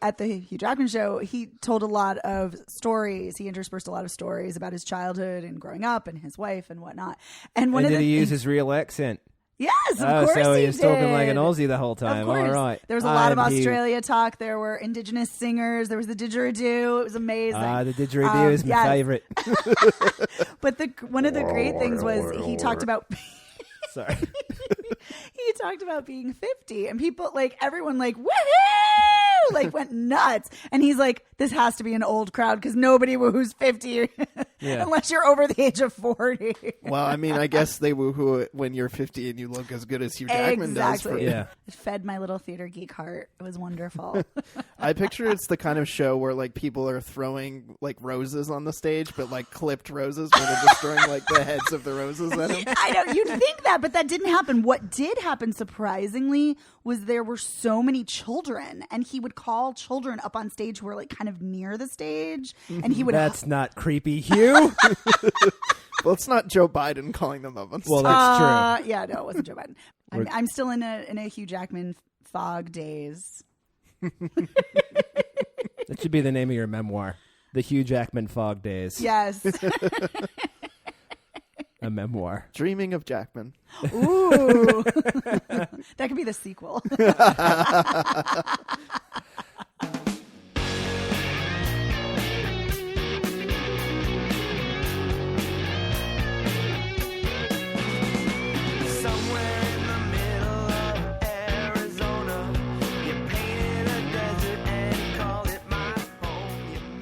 at the Hugh Jackman show, he told a lot of stories. He interspersed a lot of stories about his childhood and growing up and his wife and whatnot. And did he use his real accent? Yes, of course so he was did. talking like an Aussie the whole time. Of course. All right. There was a lot of Australia talk. There were Indigenous singers. There was the didgeridoo. It was amazing. The didgeridoo is my favorite. But one of the great things was he talked about... Sorry. He talked about being 50 and people everyone woohoo! Went nuts. And he's like, this has to be an old crowd because nobody woohoos 50 unless you're over the age of 40. Well, I mean, I guess they woohoo when you're 50 and you look as good as Hugh Jackman does. It fed my little theater geek heart. It was wonderful. I picture it's the kind of show where people are throwing roses on the stage, but clipped roses where they're just throwing the heads of the roses at him. I know, you'd think that, but that didn't happen. What did happen, surprisingly, was there were so many children, and he would call children up on stage who were kind of near the stage, and he would. That's not creepy, Hugh. Well, it's not Joe Biden calling them up on stage. Well, that's true. Yeah, no, it wasn't Joe Biden. I'm still in a Hugh Jackman fog days. That should be the name of your memoir, The Hugh Jackman Fog Days. Yes. A memoir. Dreaming of Jackman. Ooh. That could be the sequel.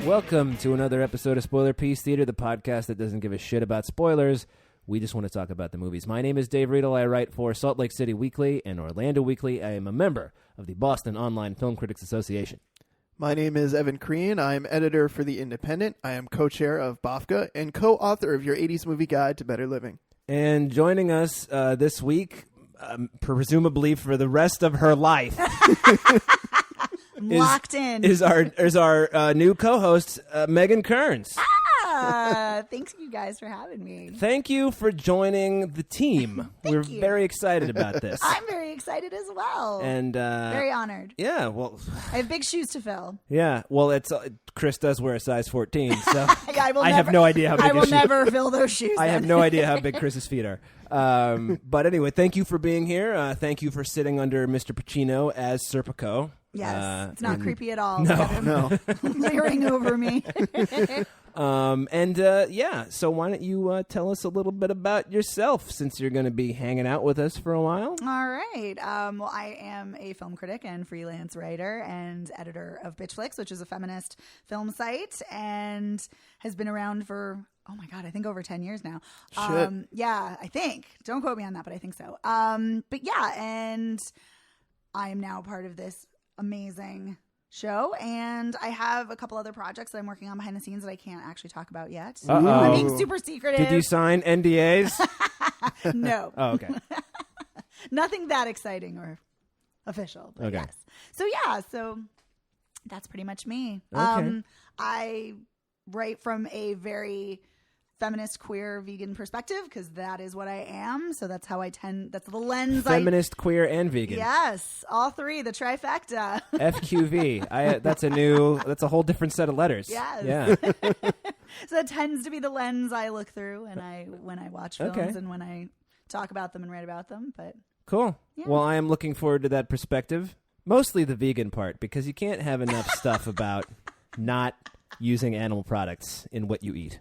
Welcome to another episode of Spoiler Piece Theater, the podcast that doesn't give a shit about spoilers. We just want to talk about the movies. My name is Dave Riedel. I write for Salt Lake City Weekly and Orlando Weekly. I am a member of the Boston Online Film Critics Association. My name is Evan Crean. I am editor for The Independent. I am co-chair of BAFTA and co-author of your 80s Movie Guide to Better Living. And joining us this week, presumably for the rest of her life... Locked in is our new co-host Megan Kearns. Thanks you guys for having me. Thank you for joining the team. We're very excited about this. I'm very excited as well, and very honored. Yeah, well, I have big shoes to fill. Yeah, well, it's Chris does wear a size 14, so yeah, I have no idea how big. I will never fill those shoes. I have no idea how big Chris's feet are. But anyway, thank you for being here. Thank you for sitting under Mr. Pacino as Serpico. Yes, it's not creepy at all. No. Leering over me. So why don't you tell us a little bit about yourself, since you're going to be hanging out with us for a while? All right. Well, I am a film critic and freelance writer and editor of Bitchflix, which is a feminist film site, and has been around for, oh my God, I think over 10 years now. Shit. Yeah, I think. Don't quote me on that, but I think so. But yeah, and I am now part of this amazing show, and I have a couple other projects that I'm working on behind the scenes that I can't actually talk about yet. Uh-oh. I'm being super secretive. Did you sign NDAs? No. Oh, okay. Nothing that exciting or official. But okay. Yes. So that's pretty much me. Okay. I write from a very feminist, queer, vegan perspective, because that is what I am. So that's how that's the lens. Feminist, queer, and vegan. Yes, all three, the trifecta. FQV. That's a whole different set of letters. Yes. Yeah. So that tends to be the lens I look through when I watch films and when I talk about them and write about them. But cool. Yeah. Well, I am looking forward to that perspective. Mostly the vegan part, because you can't have enough stuff about not using animal products in what you eat.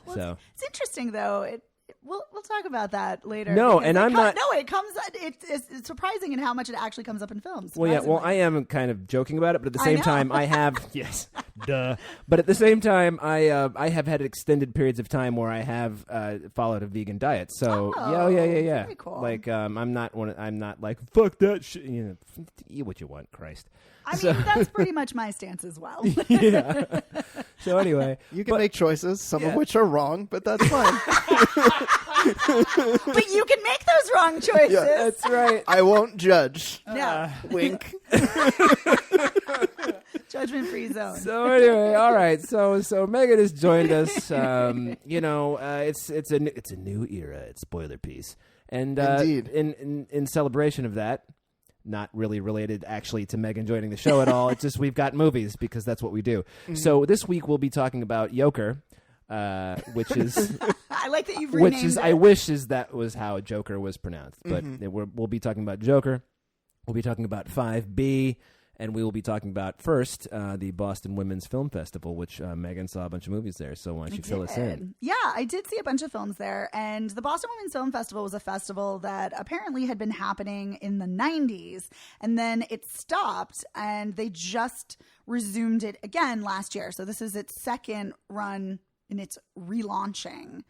Well, so it's interesting though. We'll talk about that later. No, and I'm not. No, it comes. It's surprising in how much it actually comes up in films. Well, yeah. Well, I am kind of joking about it, but at the same time, I have yes, duh. But at the same time, I have had extended periods of time where I have followed a vegan diet. So yeah. Very cool. Like I'm not like fuck that shit. You know, eat what you want, Christ. I mean, that's pretty much my stance as well. Yeah. So anyway, you can make choices, some of which are wrong, but that's fine. But you can make those wrong choices. Yeah, that's right. I won't judge. No. Wink. Judgment-free zone. So anyway, all right. So Megan has joined us. It's a new era. It's Spoiler Piece, and Indeed. in celebration of that, not really related actually to Megan joining the show at all. It's just we've got movies because that's what we do. So this week we'll be talking about Joker, which is I like that you've renamed it. I wish that was how Joker was pronounced, but we'll be talking about Joker. We'll be talking about 5B, and we will be talking about first the Boston Women's Film Festival, which Megan saw a bunch of movies there. So why don't you fill us in? Yeah, I did see a bunch of films there, and the Boston Women's Film Festival was a festival that apparently had been happening in the 90s, and then it stopped, and they just resumed it again last year. So this is its second run in its relaunching,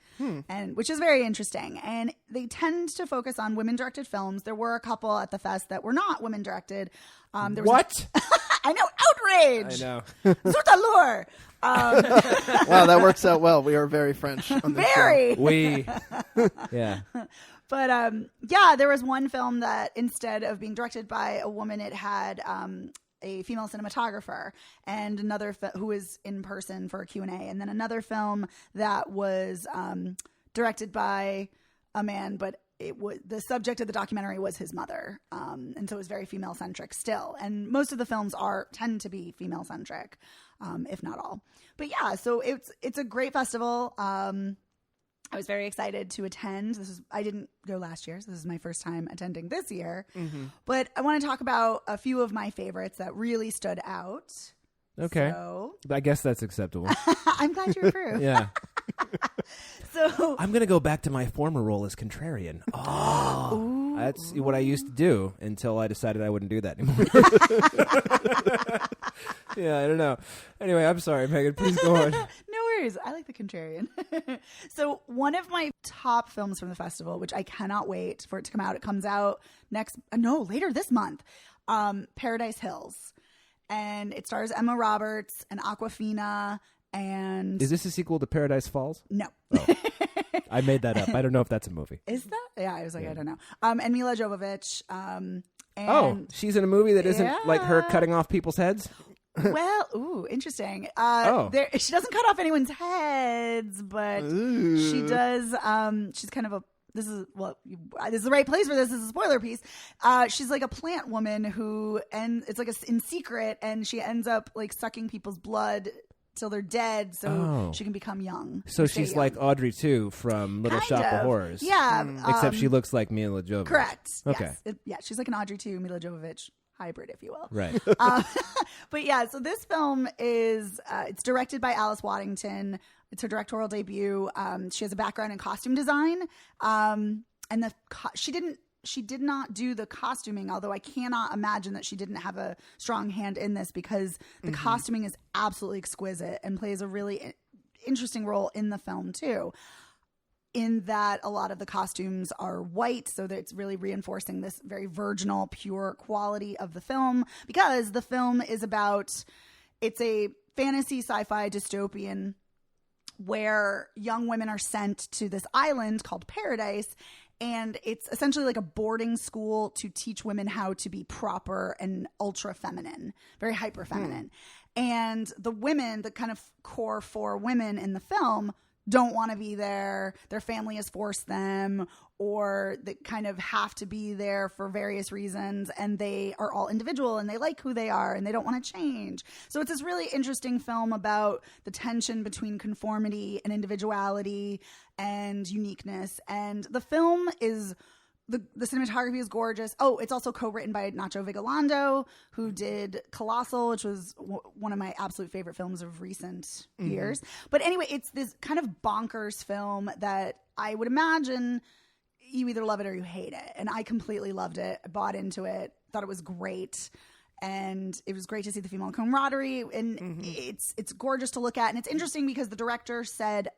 and which is very interesting. And they tend to focus on women-directed films. There were a couple at the fest that were not women-directed. There was What? I know, outrage. I know. Zut allure. Wow, that works out well. We are very French on this show. Very. Yeah. But yeah, there was one film that instead of being directed by a woman, it had a female cinematographer, and another who was in person for a Q&A, and then another film that was directed by a man, but the subject of the documentary was his mother, and so it was very female centric still. And most of the films tend to be female centric, if not all. But yeah, so it's a great festival. I was very excited to attend. I didn't go last year, so this is my first time attending this year. But I want to talk about a few of my favorites that really stood out. Okay. So, I guess that's acceptable. I'm glad you approve. Yeah. So I'm going to go back to my former role as contrarian. Oh, that's what I used to do until I decided I wouldn't do that anymore. Yeah, I don't know. Anyway, I'm sorry, Megan. Please go on. No worries. I like the contrarian. So one of my top films from the festival, which I cannot wait for it to come out. It comes out later this month. Paradise Hills. And it stars Emma Roberts and Awkwafina. And Is this a sequel to Paradise Falls? No. Oh. I made that up. I don't know if that's a movie. Is that? Yeah, I was like, I don't know. And Mila Jovovich. And she's in a movie that isn't like her cutting off people's heads? Well, interesting. She doesn't cut off anyone's heads, but she does. She's kind of this is the right place for this. This is a spoiler piece. She's like a plant woman and it's like in secret, and she ends up like sucking people's blood till they're dead, so she can become young. So she's young. like Audrey 2 from Little Shop of Horrors. Yeah. Except she looks like Mila Jovovich. Correct. Okay. Yes. She's like an Audrey 2, Mila Jovovich hybrid, if you will. Right. But yeah, so this film is it's directed by Alice Waddington. It's her directorial debut. She has a background in costume design, and she did not do the costuming, although I cannot imagine that she didn't have a strong hand in this, because the costuming is absolutely exquisite and plays a really interesting role in the film too, in that a lot of the costumes are white, so that it's really reinforcing this very virginal, pure quality of the film, because the film is it's a fantasy sci-fi dystopian where young women are sent to this island called Paradise. And it's essentially like a boarding school to teach women how to be proper and ultra feminine, very hyper feminine. And the women, the kind of core 4 women in the film, don't want to be there. Their family has forced them, or they kind of have to be there for various reasons. And they are all individual, and they like who they are, and they don't want to change. So it's this really interesting film about the tension between conformity and individuality and uniqueness. And the film is the cinematography is gorgeous. Oh, it's also co-written by Nacho Vigalondo, who did Colossal, which was one of my absolute favorite films of recent years. But anyway, it's this kind of bonkers film that I would imagine you either love it or you hate it. And I completely loved it. I bought into it, thought it was great. And it was great to see the female camaraderie. And it's gorgeous to look at. And it's interesting because the director said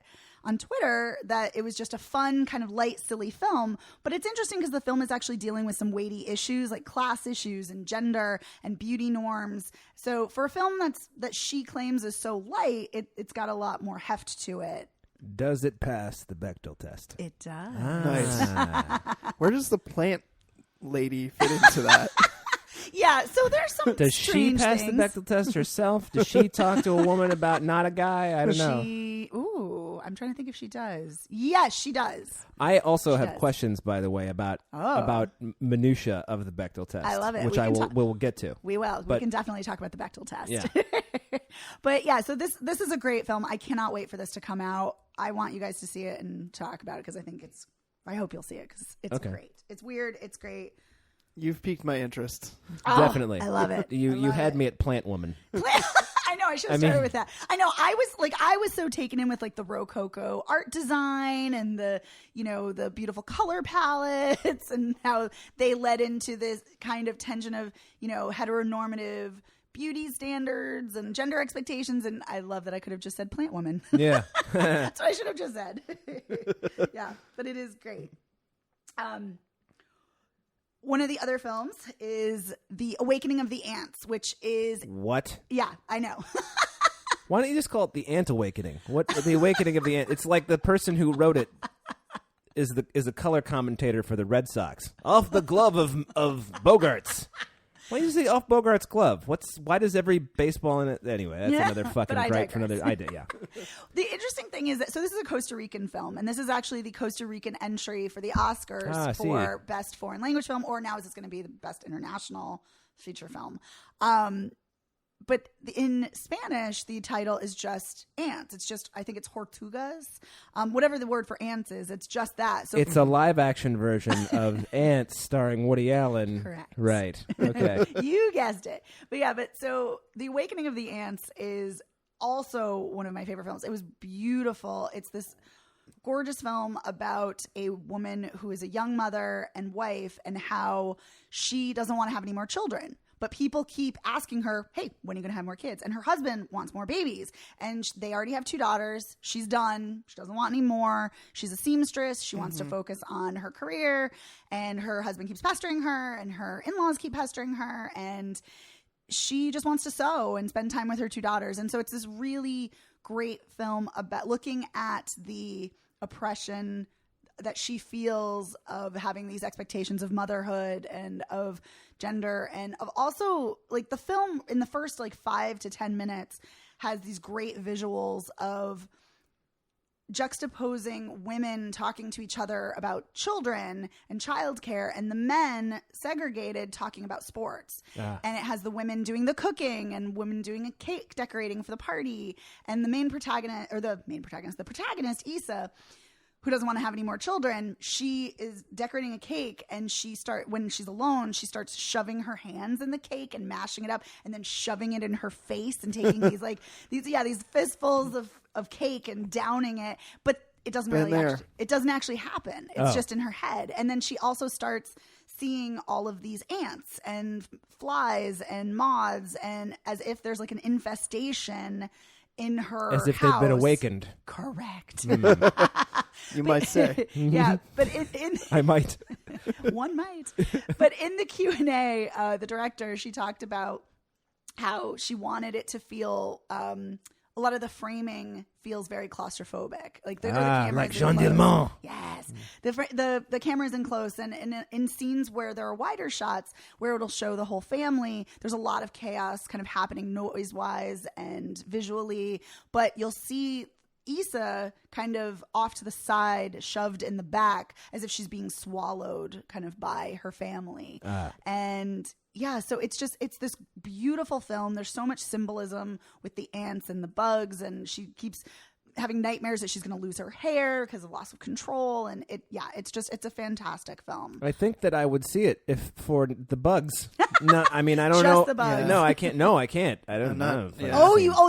on Twitter that it was just a fun, kind of light, silly film. But it's interesting because the film is actually dealing with some weighty issues like class issues and gender and beauty norms. So for a film that she claims is so light, it's got a lot more heft to it. Does it pass the Bechdel test? It does. Nice. Where does the plant lady fit into that? Yeah, so there's some Does she strange pass things. the Bechdel test herself? Does she talk to a woman about not a guy? I don't know. I'm trying to think if she does. Yes, she does. I also have does. questions, by the way, about minutia of the Bechdel test. I love it. Which we'll get to. We will. But, we can definitely talk about the Bechdel test. Yeah. But yeah, so this is a great film. I cannot wait for this to come out. I want you guys to see it and talk about it because I hope you'll see it because it's great. It's weird. It's great. You've piqued my interest. Definitely. I love it. You had me at Plant Woman. I know. I should have started with that. I know. I was so taken in with like the Rococo art design and the beautiful color palettes and how they led into this kind of tension of, heteronormative beauty standards and gender expectations. And I love that I could have just said Plant Woman. Yeah. That's what I should have just said. Yeah. But it is great. One of the other films is The Awakening of the Ants, which is... What? Yeah, I know. Why don't you just call it The Ant Awakening? What? The Awakening of the Ant. It's like the person who wrote it is a color commentator for the Red Sox. Off the glove of Bogarts. Why do you say off Bogart's glove? Why does every baseball in it? Anyway, that's another fucking gripe for another. I did, yeah. The interesting thing is that this is a Costa Rican film, and this is actually the Costa Rican entry for the Oscars for Best Foreign Language Film, or now is this going to be the Best International Feature Film. But in Spanish, the title is just ants. It's just, I think it's tortugas. Whatever the word for ants is, it's just that. So it's a live-action version of Ants starring Woody Allen. Correct. Right. Okay. You guessed it. But yeah, so The Awakening of the Ants is also one of my favorite films. It was beautiful. It's this gorgeous film about a woman who is a young mother and wife and how she doesn't want to have any more children. But people keep asking her, hey, when are you going to have more kids? And her husband wants more babies. And they already have 2 daughters. She's done. She doesn't want any more. She's a seamstress. She wants to focus on her career. And her husband keeps pestering her. And her in-laws keep pestering her. And she just wants to sew and spend time with her 2 daughters. And so it's this really great film about looking at the oppression that she feels of having these expectations of motherhood and of gender, and of also like the film in the first 5 to 10 minutes has these great visuals of juxtaposing women talking to each other about children and childcare, and the men segregated talking about sports. And it has the women doing the cooking and women doing a cake decorating for the party, and the protagonist Issa, who doesn't want to have any more children, she is decorating a cake, and when she's alone, she starts shoving her hands in the cake and mashing it up and then shoving it in her face and taking these fistfuls of cake and downing it. But it doesn't actually happen. It's just in her head. And then she also starts seeing all of these ants and flies and moths, and as if there's an infestation in her as if house. They've been awakened. Correct. You might say. Yeah, but I might. One might. But in the Q&A, the director, she talked about how she wanted it to feel a lot of the framing feels very claustrophobic. Like the like Jean Dilmont. Yes. The camera's in close, and in scenes where there are wider shots where it'll show the whole family, there's a lot of chaos kind of happening noise-wise and visually, but you'll see Issa kind of off to the side, shoved in the back, as if she's being swallowed kind of by her family. And yeah, so it's this beautiful film. There's so much symbolism with the ants and the bugs, and she keeps having nightmares that she's going to lose her hair because of loss of control. And it's a fantastic film. I think that I would see it if for the bugs. No, I mean, I don't Just know. the bugs. No, I can't. No, I can't. I don't know. Yeah.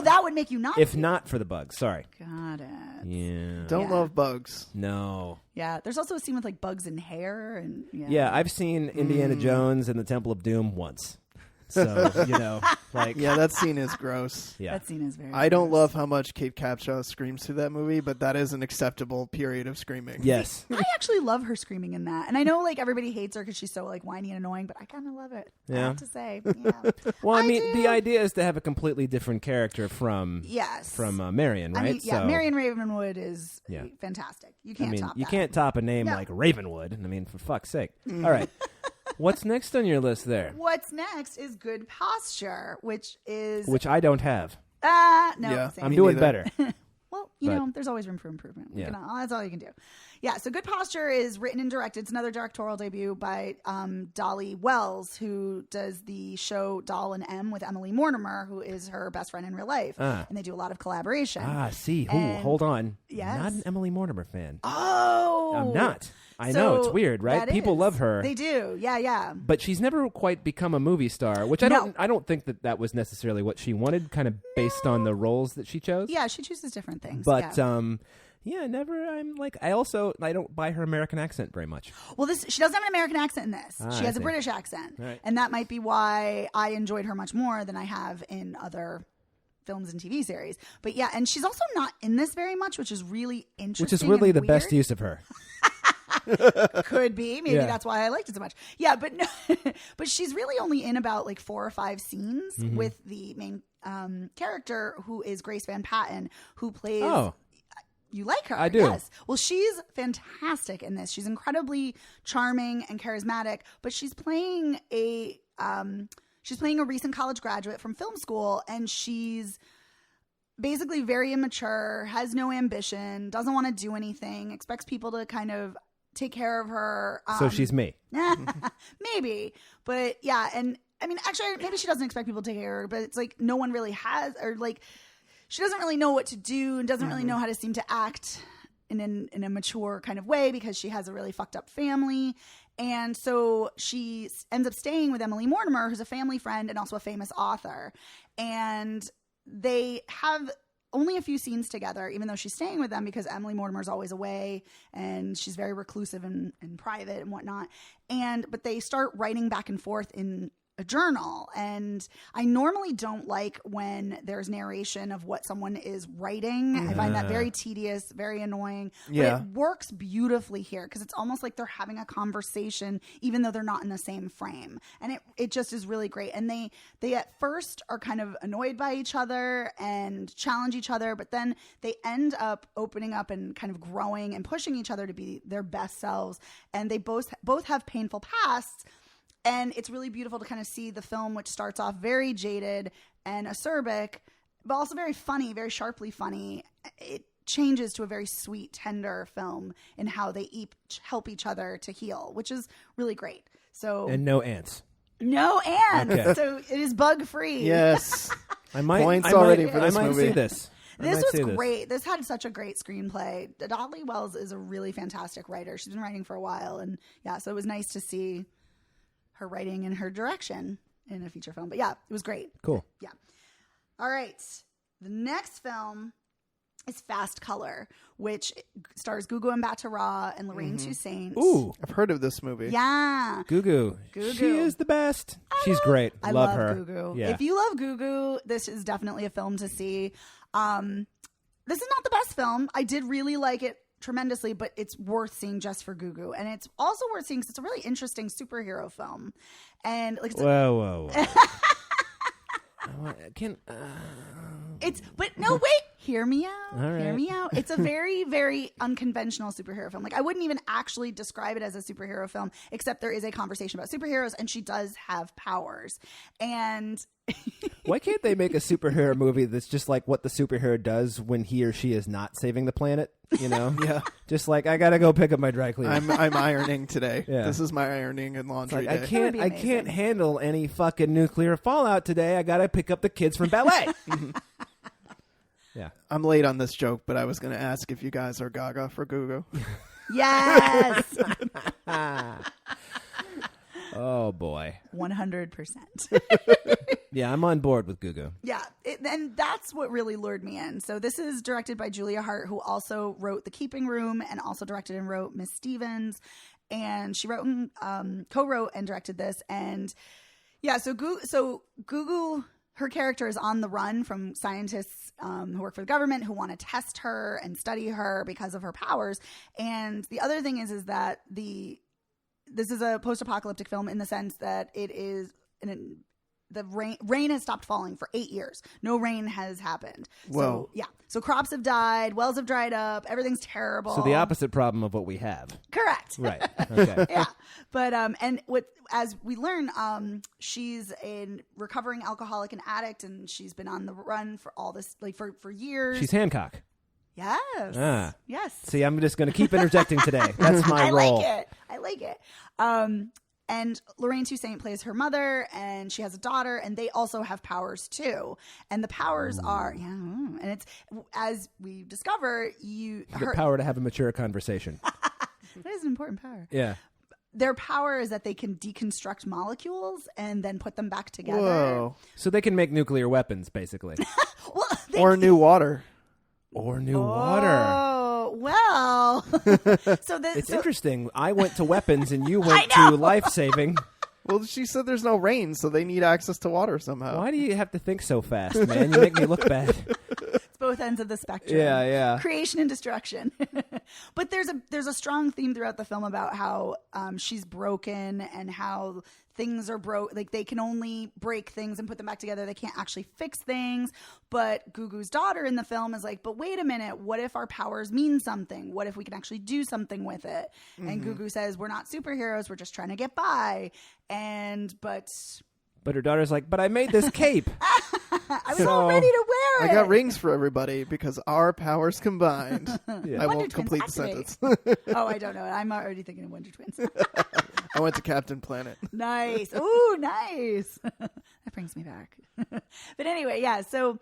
That would make you not. If not for the bugs, sorry. Got it. Yeah. Don't love bugs. No. Yeah, there's also a scene with bugs in hair, and yeah, I've seen Indiana Jones and the Temple of Doom once. So, yeah, that scene is gross. Yeah. That scene is very I don't love how much Kate Capshaw screams through that movie, but that is an acceptable period of screaming. Yes. I actually love her screaming in that. And I know everybody hates her because she's so whiny and annoying, but I kind of love it. Yeah. I have to say. Yeah. Well, I mean, the idea is to have a completely different character from Marion, right? I mean, yeah, Marion Ravenwood is fantastic. You can't top that. You can't top a name like Ravenwood. I mean, for fuck's sake. All right. What's next on your list there? What's next is Good Posture, which I don't have. No. Yeah, I'm doing better. Well, there's always room for improvement. Yeah. That's all you can do. Yeah, so Good Posture is written and directed. It's another directorial debut by Dolly Wells, who does the show Doll and M with Emily Mortimer, who is her best friend in real life. And they do a lot of collaboration. Hold on. Yes. Not an Emily Mortimer fan. Oh! I'm not. I know, it's weird, right? People love her. They do. Yeah. But she's never quite become a movie star, which I don't think that was necessarily what she wanted, kind of based on the roles that she chose. Yeah, she chooses different things. But never. I don't buy her American accent very much. Well, she doesn't have an American accent in this. She has a British accent. Right. And that might be why I enjoyed her much more than I have in other films and TV series. But yeah, and she's also not in this very much, which is really interesting. Which is really the weird. best use of her. Could be. Maybe that's why I liked it so much. Yeah, but no, but she's really only in about like 4 or 5 scenes with the main character, who is Grace Van Patten, who plays... Oh. You like her. I do. Yes. Well, she's fantastic in this. She's incredibly charming and charismatic, but she's playing a recent college graduate from film school, and she's basically very immature, has no ambition, doesn't want to do anything, expects people to kind of take care of her. So she's me. Maybe. But yeah, and I mean, actually, maybe she doesn't expect people to take care of her, but it's like no one really has, or like she doesn't really know what to do and doesn't really know how to seem to act in a mature kind of way because she has a really fucked up family. And so she ends up staying with Emily Mortimer, who's a family friend and also a famous author. And they have only a few scenes together, even though she's staying with them because Emily Mortimer's always away and she's very reclusive and private and whatnot. But they start writing back and forth in a journal. And I normally don't like when there's narration of what someone is writing. I find that very tedious, very annoying. Yeah. But it works beautifully here because it's almost like they're having a conversation even though they're not in the same frame. And it just is really great. And they at first are kind of annoyed by each other and challenge each other, but then they end up opening up and kind of growing and pushing each other to be their best selves. And they both have painful pasts. And it's really beautiful to kind of see the film, which starts off very jaded and acerbic, but also very funny, very sharply funny. It changes to a very sweet, tender film in how they each help each other to heal, which is really great. So And no ants. No ants. Okay. So it is bug free. Yes. Points already for this I might movie. see this. This was great. This had such a great screenplay. Dolly Wells is a really fantastic writer. She's been writing for a while. And yeah, so it was nice to see her writing and her direction in a feature film. But yeah, it was great. Cool. Yeah. All right. The next film is Fast Color, which stars Gugu Mbatha-Raw and Lorraine Toussaint. Ooh. I've heard of this movie. Yeah. Gugu. She is the best. She's great. I love love her. Gugu. Yeah. If you love Gugu, this is definitely a film to see. This is not the best film. I did really like it tremendously, but it's worth seeing just for Gugu. And it's also worth seeing because it's a really interesting superhero film. And like, Whoa. but no, wait, hear me out. All right. Hear me out. It's a very, very unconventional superhero film. Like, I wouldn't even actually describe it as a superhero film, except there is a conversation about superheroes and she does have powers. And Why can't they make a superhero movie that's just like what the superhero does when he or she is not saving the planet? You know? Yeah. Just like, I gotta go pick up my dry cleaner. I'm ironing today. Yeah. This is my ironing and laundry I day. That would be can't amazing. handle any fucking nuclear fallout today. I gotta pick up the kids from ballet. Yeah. I'm late on this joke, but I was going to ask if you guys are gaga for Gugu. yes, Oh boy. 100%. Yeah, I'm on board with Gugu. Yeah, and that's what really lured me in. So this is directed by Julia Hart, who also wrote The Keeping Room and also directed and wrote Miss Stevens. And she wrote and co-wrote and directed this. And yeah, so Gugu, her character is on the run from scientists who work for the government who want to test her and study her because of her powers. And the other thing is that this is a post-apocalyptic film in the sense that it is the rain has stopped falling for 8 years. No rain has happened. Whoa. So yeah. So crops have died, wells have dried up, everything's terrible. So the opposite problem of what we have. Correct. Right. Okay. Yeah. But and as we learn, she's a recovering alcoholic and addict, and she's been on the run for all this, like for years. She's Hancock. Yes. Yes. See, I'm just going to keep interjecting today. That's my role. I like it. And Lorraine Toussaint plays her mother, and she has a daughter, and they also have powers too. And the powers are, and it's, as we discover, the power to have a mature conversation. That is an important power. Yeah. Their power is that they can deconstruct molecules and then put them back together. Whoa. So they can make nuclear weapons, basically. Well, Or new water. Or new water. Oh, well. It's interesting. I went to weapons and you went to life-saving. Well, she said there's no rain, so they need access to water somehow. Why do you have to think so fast, man? You make me look bad. It's both ends of the spectrum. Yeah. Creation and destruction. But there's a strong theme throughout the film about how she's broken and how things are broke. Like, they can only break things and put them back together. They can't actually fix things. But Gugu's daughter in the film is like, but wait a minute. What if our powers mean something? What if we can actually do something with it? Mm-hmm. And Gugu says, we're not superheroes. We're just trying to get by. But her daughter's like, but I made this cape. I was all ready to wear it. I got rings for everybody because our powers combined. Yeah. I Wonder won't Twins complete the activate. sentence. Oh, I don't know. I'm already thinking of Wonder Twins. I went to Captain Planet. Nice. Ooh, nice. That brings me back. But anyway, yeah. So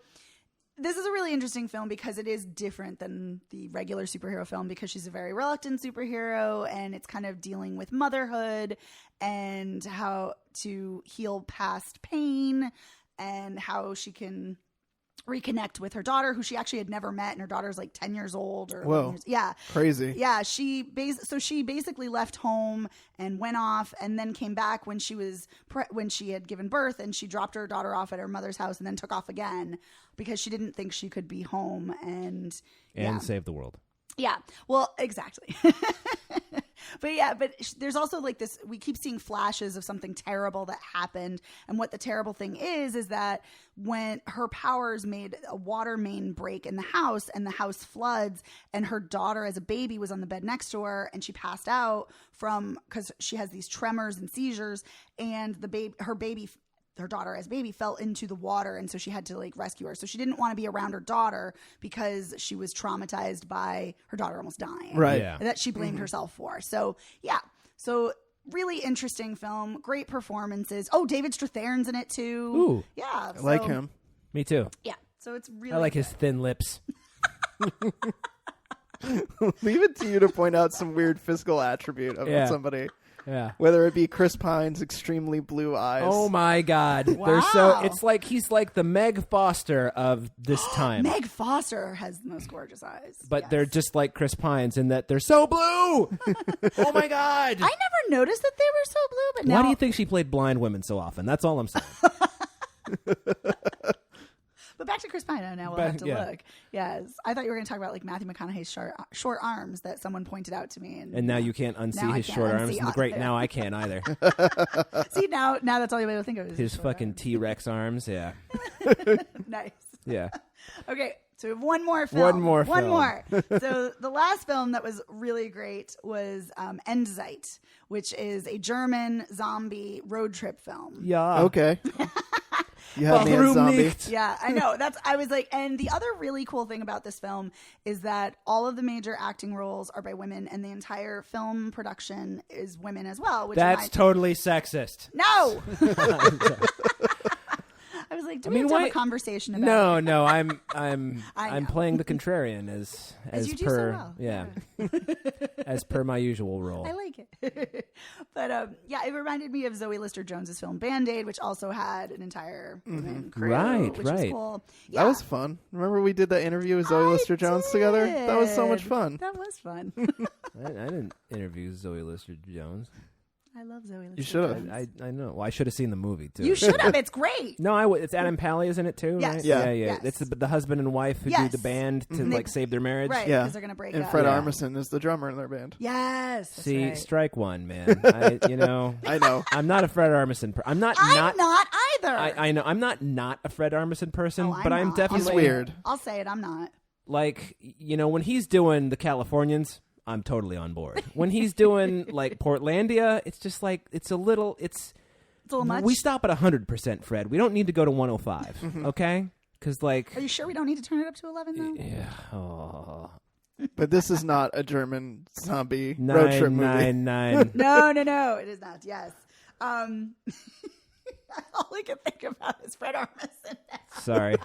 this is a really interesting film because it is different than the regular superhero film because she's a very reluctant superhero and it's kind of dealing with motherhood and how to heal past pain and how she can reconnect with her daughter, who she actually had never met, and her daughter's like 10 years old or 11 years. Yeah, crazy. Yeah, she basically left home and went off, and then came back when she was when she had given birth, and she dropped her daughter off at her mother's house, and then took off again because she didn't think she could be home and save the world. Yeah, well, exactly. But there's also like this, we keep seeing flashes of something terrible that happened. And what the terrible thing is that when her powers made a water main break in the house and the house floods and her daughter as a baby was on the bed next to her and she passed out because she has these tremors and seizures and her daughter as baby fell into the water, and so she had to like rescue her. So she didn't want to be around her daughter because she was traumatized by her daughter almost dying. Right. Yeah. That she blamed herself for. So yeah. So really interesting film. Great performances. Oh, David Strathairn's in it too. Ooh. Yeah. I like him. Me too. Yeah. So it's really I like good. his thin lips. Leave it to you to point out some weird physical attribute of somebody. Yeah. Whether it be Chris Pine's extremely blue eyes. Oh my God. Wow. It's like he's like the Meg Foster of this time. Meg Foster has the most gorgeous eyes. But Yes. they're just like Chris Pine's in that they're so blue. Oh my God. I never noticed that they were so blue, but now Why do you think she played blind women so often? That's all I'm saying. But back to Chris Pine. Now we'll have to look. Yes, I thought you were going to talk about like Matthew McConaughey's short arms that someone pointed out to me, And now you can't unsee Now I his can't short unsee arms. Great, either. now I can't either. see now that's all you're able to think of is His short fucking arms. T-Rex arms. Yeah. Nice. Yeah. Okay, so we have one more film. One more One film. more. So the last film that was really great was Endzeit, which is a German zombie road trip film. Yeah. Okay. You had me at Warum zombie. nicht? Yeah, I know. I was like, and the other really cool thing about this film is that all of the major acting roles are by women, and the entire film production is women as well. Which That's totally sexist. no. I was like, do we have to have a conversation about it? No, I'm I know. playing the contrarian as you do per so well. yeah, as per my usual role. I like it. But it reminded me of Zoe Lister-Jones's film Band-Aid, which also had an entire women crew, Right, which was right. cool. That was fun. Remember we did the interview with Zoe Lister-Jones together? That was so much fun. That was fun. I didn't interview Zoe Lister-Jones. I love Zoe Lister-Jones. You should have. I know. Well, I should have seen the movie too. You should have. It's great. No, it's Adam Pally, isn't it too? Yes. Right? Yeah. yeah. Yes. It's the husband and wife who do Yes. the band to like save their marriage. Right, Yeah. because they're going to break And up. Fred Yeah. Armisen is the drummer in their band. Yes. That's See, right. strike one, man. I I know. I'm not a Fred Armisen. I'm not I'm not either. I know. I'm not a Fred Armisen person, Oh, I'm but I'm not. definitely He's weird. I'll say it. I'm not. like, when he's doing the Californians, I'm totally on board. When he's doing like Portlandia, it's just like it's a little It's a little much. We stop at 100%, Fred. We don't need to go to 105, okay? Because, like... Are you sure we don't need to turn it up to 11, though? Yeah. Oh. But this is not a German zombie road trip movie. 999. No, it is not. Yes. All I can think about is Fred Armisen. Sorry.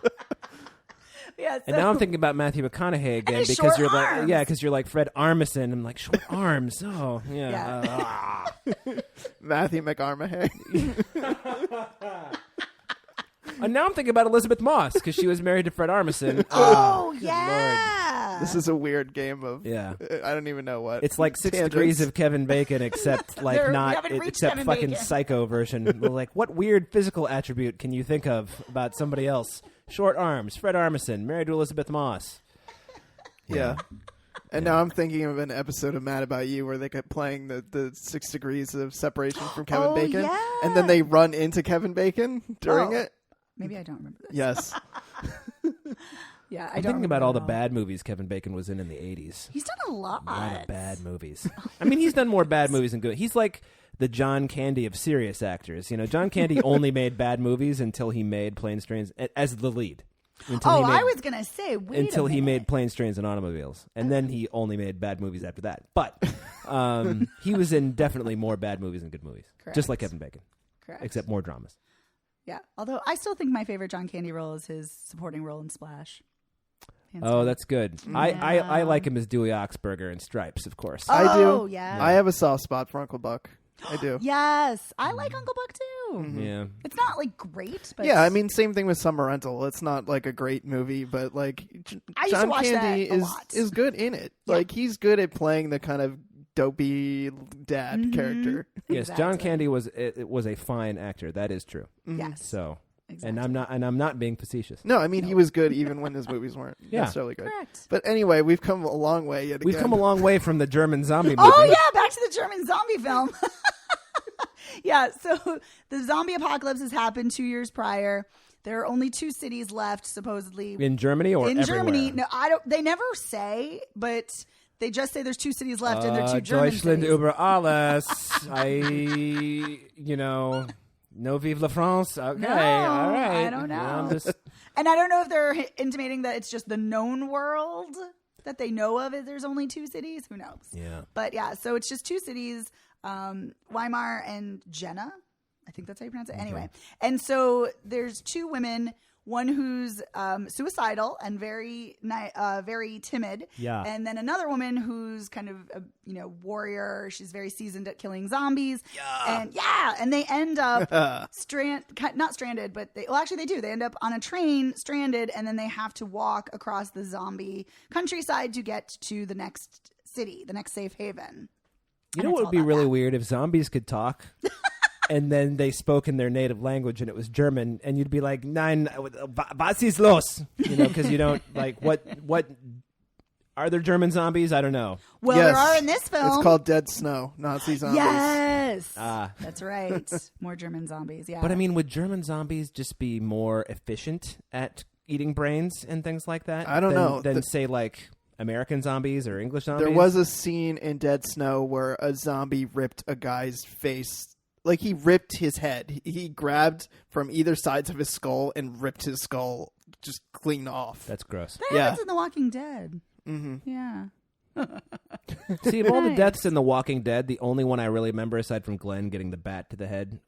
Yeah, so, And now I'm thinking about Matthew McConaughey again his because short you're arms. like, yeah, because you're like Fred Armisen. I'm like, short arms. Oh, yeah. Yeah. Matthew McConaughey. And now I'm thinking about Elizabeth Moss because she was married to Fred Armisen. Oh, good yeah. This is a weird game of. Yeah. I don't even know what. It's like 6 tangents. degrees of Kevin Bacon, except like We not, haven't reached except Kevin fucking Bacon. Psycho version. We're like, what weird physical attribute can you think of about somebody else? Short arms, Fred Armisen, married to Elizabeth Moss. Yeah. And now I'm thinking of an episode of Mad About You where they kept playing the 6 degrees of separation from Kevin Oh, Bacon. yeah. And then they run into Kevin Bacon during Oh. it. Maybe I don't remember this. Yes. Yeah, I I'm don't thinking about remember all at the bad movies Kevin Bacon was in the 80s. He's done a lot. A lot of bad movies. I mean, he's done more bad movies than good. He's like the John Candy of serious actors. You know, John Candy only made bad movies until he made Planes, Trains as the lead. Oh, I was going to say, wait until a he minute. made Planes, Trains, and Automobiles, and then he only made bad movies after that. But he was in definitely more bad movies than good movies, Correct. just like Kevin Bacon, Correct. except more dramas. Yeah, although I still think my favorite John Candy role is his supporting role in Splash. Hands Oh, down. that's good. I like him as Dewey Oxberger in Stripes, of course. I do. Oh, yeah. I have a soft spot for Uncle Buck. I do. Yes, I like Uncle Buck too. Yeah. It's not like great, but Yeah, I mean, same thing with Summer Rental. It's not like a great movie, but like I used to John watch Candy that a lot. is good in it. Yeah. Like he's good at playing the kind of dopey dad character. Yes, John Exactly. Candy was a fine actor. That is true. Yes. So, Exactly. and I'm not being facetious. No, I mean he was good even when his movies weren't Yeah. necessarily good. Correct. But anyway, we've come a long way yet We've again. come a long way from the German zombie movie. Oh yeah, back to the German zombie film. Yeah, so the zombie apocalypse has happened 2 years prior. There are only 2 cities left, supposedly. In Germany or in everywhere? Germany, no, I don't. They never say, but they just say there's 2 cities left, and they're 2 German Deutschland cities. über alles. No vive la France. Okay, No, all right. I don't know. I'm just- And I don't know if they're intimating that it's just the known world that they know of. Is there's only 2 cities? Who knows? yeah. But yeah, so it's just 2 cities, Weimar and Jena. I think that's how you pronounce it. Anyway, and so there's 2 women. One who's suicidal and very timid, Yeah. and then another woman who's kind of a warrior. She's very seasoned at killing zombies, and they end up not stranded, but they do. They end up on a train, stranded, and then they have to walk across the zombie countryside to get to the next city, the next safe haven. You And know it's what would all be about really that. weird if zombies could talk, and then they spoke in their native language and it was German, and you'd be like, "Nein, was ist los?" Because you don't like what are there German zombies? I don't know. Well, Yes. there are in this film. It's called Dead Snow, Nazi zombies. Yes, Ah. that's right. More German zombies. Yeah, But I mean, would German zombies just be more efficient at eating brains and things like that? I don't know. Than say like American zombies or English zombies. There was a scene in Dead Snow where a zombie ripped a guy's face. Like he ripped his head. He grabbed from either sides of his skull and ripped his skull just clean off. That's gross. that yeah. happens in The Walking Dead. Mm-hmm. Yeah. See, of all the Nice. deaths in The Walking Dead, the only one I really remember, aside from Glenn getting the bat to the head,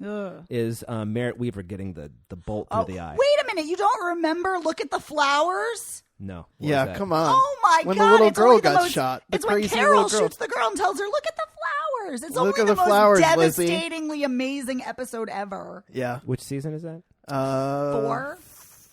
Ugh. is Merritt Weaver getting the bolt through the eye. Wait a minute! You don't remember? Look at the flowers. No. What was Yeah, that? come on. Oh my when god! the little it's girl only the got most- shot, the it's when crazy Carol little girl. shoots the girl and tells her, "Look at the flowers." It's Look only at the the most flowers, Lizzie. devastatingly amazing episode ever. Yeah. Which season is that? 4.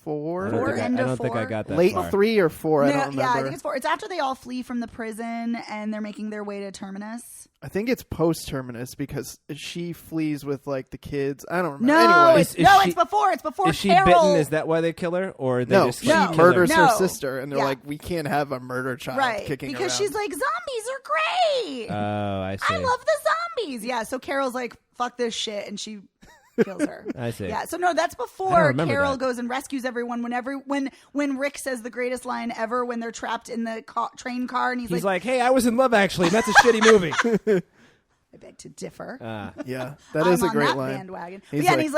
Four. I don't, Four, think, end I of don't think I 4. got that Late far. 3 or 4, I No, don't remember. yeah, I think it's 4. It's after they all flee from the prison and they're making their way to Terminus. I think it's post Terminus because she flees with like the kids. I don't remember. No, anyway, it's, Is no, she- it's before. It's before Is she Carol. bitten? Is that why they kill her? Or they no, just she No. kill murders No. her sister, and they're Yeah. like, "We can't have a murder child right kicking because around." she's like, zombies are great. Oh, I see. I love the zombies. Yeah, so Carol's like, fuck this shit, and she kills her. I see. Yeah, so no, that's I don't before remember Carol that. goes and rescues everyone. When Rick says the greatest line ever when they're trapped in the train car, and He's like, "Hey, I was in Love Actually. And that's a shitty movie." I beg to differ. Yeah, that is I'm a great on that line. bandwagon. He's But yeah, like- and he's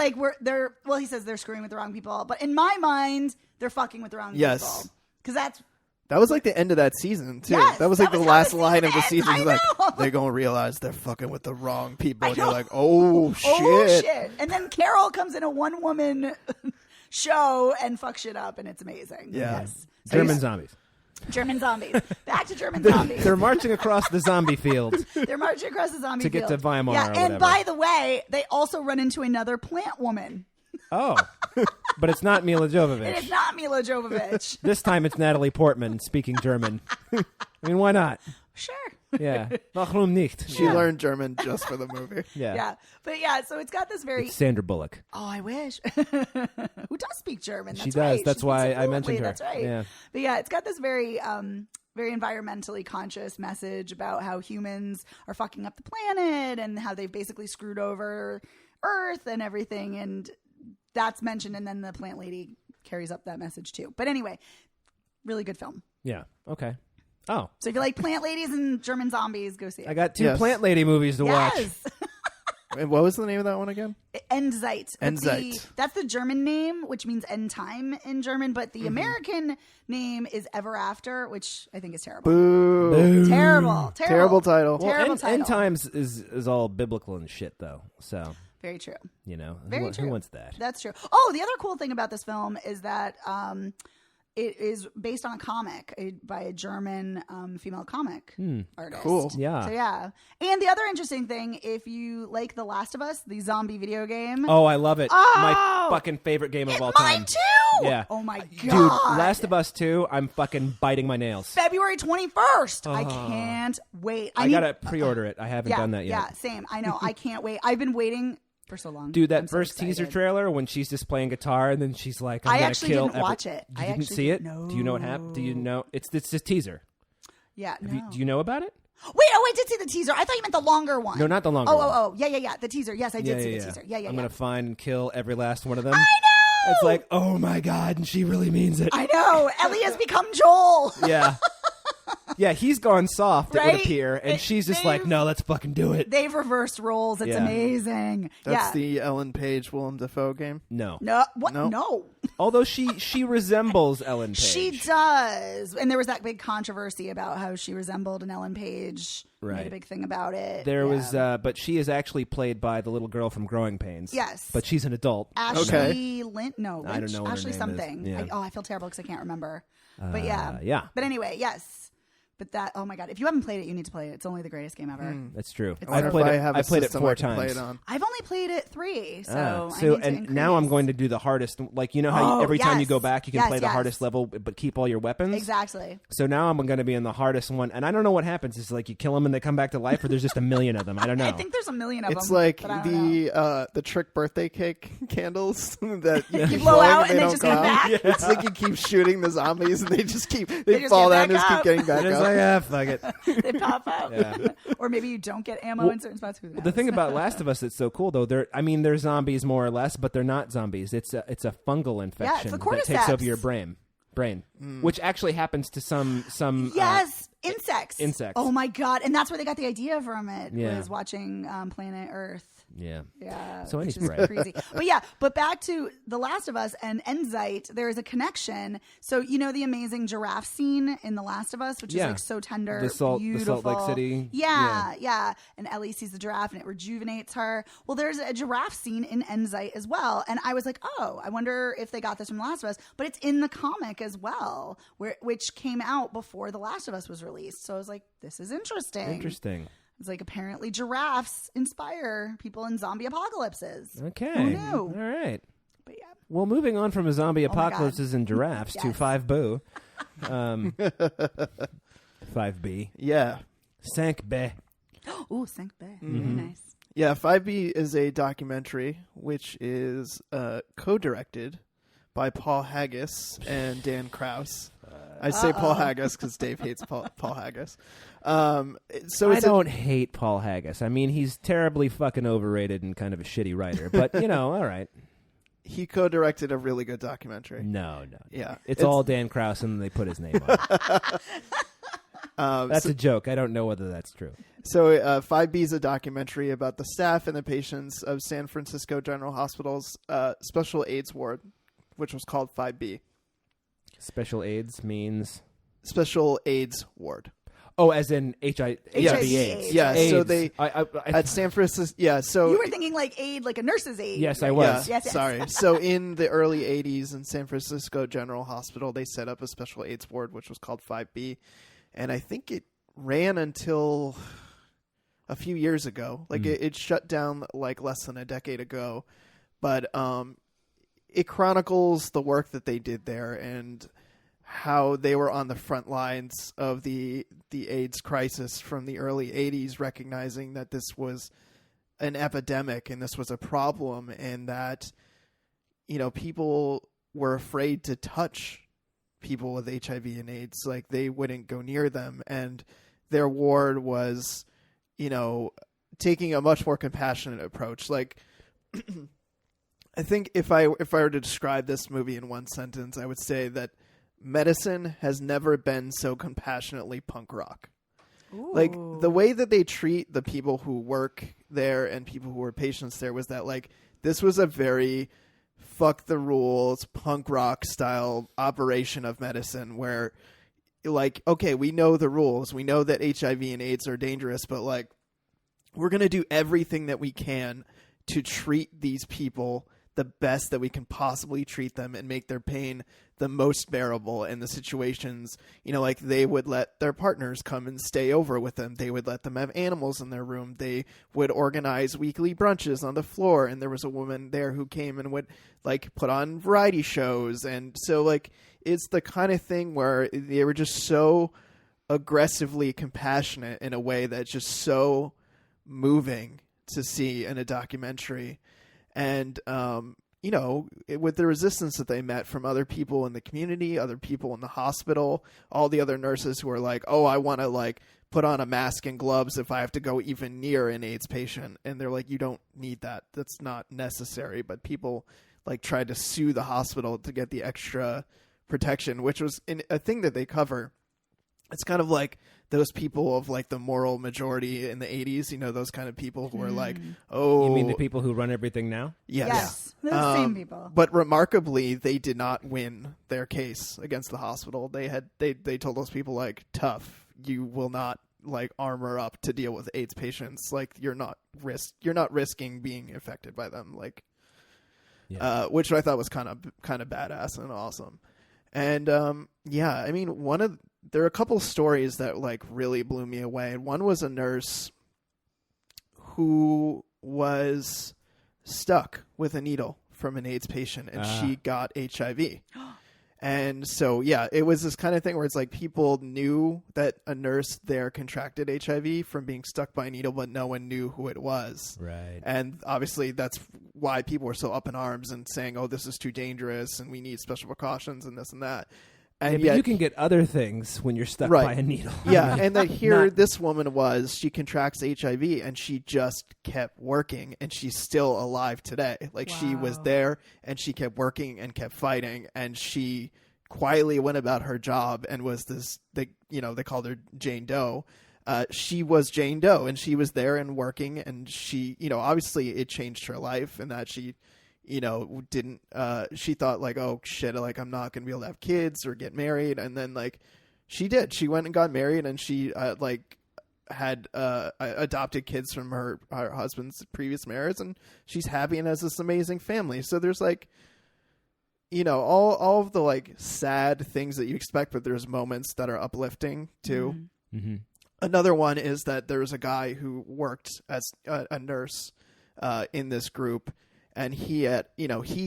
like, he says they're screwing with the wrong people. But in my mind, they're fucking with the wrong Yes. people. Because that's That was like the end of that season too. Yes, that was like that the was how last the line of the season season. ends. He's I like, know. they're gonna realize they're fucking with the wrong people. I And you're know. like, oh shit. oh shit. And then Carol comes in a one-woman show and fucks shit up, and it's amazing. Yeah. Yes. So German he's- zombies. German zombies. Back to German zombies. They're marching across the zombie field. They're marching across the zombie To get field. to Weimar Yeah, or and whatever. by the way, they also run into another plant woman. Oh, but it's not Mila It Jovovich. is not Mila Jovovich. This time it's Natalie Portman speaking German. I mean, why not? Sure. Yeah. Warum nicht? She learned German just for the movie. Yeah. Yeah. But yeah, so it's got this very. It's Sandra Bullock. Oh, I wish. Who does speak German? That's She does. right. That's She why speaks it I mentioned fluently. her. That's right. Yeah. But yeah, it's got this very, very environmentally conscious message about how humans are fucking up the planet and how they've basically screwed over Earth and everything. And that's mentioned. And then the plant lady carries up that message too. But anyway, really good film. Yeah. Okay. Oh, So if you like plant ladies and German zombies, go see it. I got two Yes. Plant Lady movies to watch. Yes. And what was the name of that one again? Endzeit. But Endzeit. That's the German name, which means end time in German. But the American name is Ever After, which I think is terrible. Boo. Terrible. Terrible title. Well, Terrible end, title. end times is all biblical and shit, though. So Very true. you know, Very who true. wants that? That's true. Oh, the other cool thing about this film is that it is based on a comic by a German female comic artist. Cool. Yeah. So yeah. And the other interesting thing, if you like The Last of Us, the zombie video game. Oh, I love it. Oh! My fucking favorite game of all time. Mine too. Yeah. Oh my god. Dude, Last of Us 2, I'm fucking biting my nails. February 21st. I can't wait. I need- gotta pre-order it. I haven't yeah, done that yet. Yeah, same. I know. I can't wait. I've been waiting for so long. Dude, that I'm so first teaser excited. trailer when she's just playing guitar and then she's like, I'm I gonna actually kill didn't watch it. You I didn't actually see it? didn't- Do you know what happened? Do you know? It's a teaser. Yeah, no. Do you know about it? Wait, I did see the teaser. I thought you meant the longer one. No, not the longer oh, one. Oh, yeah. The teaser. Yes, I did see the teaser. Yeah. I'm gonna find and kill every last one of them. I know. It's like, oh my god, and she really means it. I know. Ellie has become Joel. Yeah. Yeah, he's gone soft, it would Right? appear, and she's just like, no, let's fucking do it. They've reversed roles. It's Yeah. amazing. That's yeah. the Ellen Page, Willem Dafoe game. No. No. What? Nope. No. Although she resembles Ellen Page. She does. And there was that big controversy about how she resembled an Ellen Page. Right. Made a big thing about it. There Yeah. was, but she is actually played by the little girl from Growing Pains. Yes. But she's an adult. Ashley Lynch. No, Lynch? I don't know what her Ashley name is. something. Yeah. I feel terrible because I can't remember. But yeah. Yeah. But anyway, yes. But that, oh my God. If you haven't played it, you need to play it. It's only the greatest game ever. That's true. It's I so played fun. it. I played it system 4 I can times. Play it on. I've only played it 3, so I So need to and now I'm increase. going to do the hardest. Like you know how Oh, every time you yes. go back, you can Yes, play the yes. hardest level, but keep all your weapons. Exactly. So now I'm going to be in the hardest one, and I don't know what happens. It's like you kill them and they come back to life, or there's just a million of them. I don't know. I think there's a million of them. It's like but I don't know. the trick birthday cake candles that you keep blow blowing out and they don't just go come out. back. It's like you keep shooting the zombies and they just just fall get down and back just keep up. getting back It's up. like, ah, fuck it. They pop up. Yeah. Or maybe you don't get ammo in certain spots. Who knows? The thing about Last of Us that's so cool, though, they're zombies more or less, but they're not zombies. It's a fungal infection the that takes cordyceps. over your brain, which actually happens to some. Yes, insects. insects. Oh my God. And that's where they got the idea from it, Yeah. was watching Planet Earth. Yeah. Yeah. So which any is spray. crazy. But back to The Last of Us and Endzeit, there is a connection. So you know the amazing giraffe scene in The Last of Us, which Yeah. is like so tender, The Salt beautiful. Lake City. Yeah. And Ellie sees the giraffe and it rejuvenates her. Well, there's a giraffe scene in Endzeit as well, and I was like, oh, I wonder if they got this from The Last of Us, but it's in the comic as well, which came out before The Last of Us was released. So I was like, this is interesting. Interesting. It's like apparently giraffes inspire people in zombie apocalypses. Okay. Who knew? All right. But yeah. Well, moving on from a zombie Oh my God. apocalypses and giraffes to Yes. 5 5B. Yeah. 5B. Ooh, Cinq Bay. Mm-hmm. Very nice. Yeah, 5B is a documentary which is co-directed by Paul Haggis and Dan Krause. I say Paul Haggis because Dave hates Paul Haggis. So I it's don't hate Paul Haggis. I mean, he's terribly fucking overrated and kind of a shitty writer. But, you know, all right. he co-directed a really good documentary. No. Yeah. It's all Dan Krause and they put his name on it. That's a joke. I don't know whether that's true. So 5B is a documentary about the staff and the patients of San Francisco General Hospital's Special AIDS Ward, which was called 5B. Special AIDS means? Special AIDS Ward. Oh, as in HIV AIDS. Yeah, AIDS. so they at San Francisco. Yeah, so you were thinking like aid, like a nurse's aid. Yes, right? I was. Yes. Sorry. So in the early 80s in San Francisco General Hospital, they set up a special AIDS ward, which was called 5B. And I think it ran until a few years ago. Like it shut down like less than a decade ago. But it chronicles the work that they did there and how they were on the front lines of the AIDS crisis from the early 80s, recognizing that this was an epidemic and this was a problem, and that, you know, people were afraid to touch people with HIV and AIDS. Like, they wouldn't go near them, and their ward was, you know, taking a much more compassionate approach. Like, I think if I were to describe this movie in one sentence, I would say that medicine has never been so compassionately punk rock. Ooh. Like, the way that they treat the people who work there and people who were patients there was that, like, this was a very fuck the rules, punk rock style operation of medicine where, like, okay, we know the rules. We know that HIV and AIDS are dangerous, but, like, we're going to do everything that we can to treat these people the best that we can possibly treat them and make their pain the most bearable. In the situations, you know, like, they would let their partners come and stay over with them. They would let them have animals in their room. They would organize weekly brunches on the floor. And there was a woman there who came and would, like, put on variety shows. And so, like, it's the kind of thing where they were just so aggressively compassionate in a way that's just so moving to see in a documentary. And, you know, with the resistance that they met from other people in the community, other people in the hospital, all the other nurses who are like, oh, I want to, like, put on a mask and gloves if I have to go even near an AIDS patient. And they're like, you don't need that. That's not necessary. But people, like, tried to sue the hospital to get the extra protection, which was a thing that they cover. It's kind of like those people of, like, the moral majority in the 80s, you know, those kind of people who are like, oh. You mean the people who run everything now? Yes. Those same people. But remarkably, they did not win their case against the hospital. They told those people, like, tough, you will not, like, armor up to deal with AIDS patients. Like, you're not risking being affected by them. Like, which I thought was kind of badass and awesome. And yeah, I mean, there are a couple stories that, like, really blew me away. One was a nurse who was stuck with a needle from an AIDS patient, and she got HIV. And so, yeah, it was this kind of thing where it's like people knew that a nurse there contracted HIV from being stuck by a needle, but no one knew who it was. Right. And obviously that's why people were so up in arms and saying, oh, this is too dangerous and we need special precautions and this and that. And but you can get other things when you're stuck by a needle. Yeah, and that here this woman she contracts HIV and she just kept working, and she's still alive today. Like, she was there and she kept working and kept fighting, and she quietly went about her job and was they called her Jane Doe. She was Jane Doe, and she was there and working, and she, you know, obviously it changed her life, and that she, you know, didn't, she thought, like, oh shit, like, I'm not going to be able to have kids or get married. And then, like, she did. She went and got married, and she, like, had adopted kids from her husband's previous marriage, and she's happy and has this amazing family. So there's, like, you know, all of the, like, sad things that you expect, but there's moments that are uplifting too. Mm-hmm. Another one is that there was a guy who worked as a nurse in this group. And he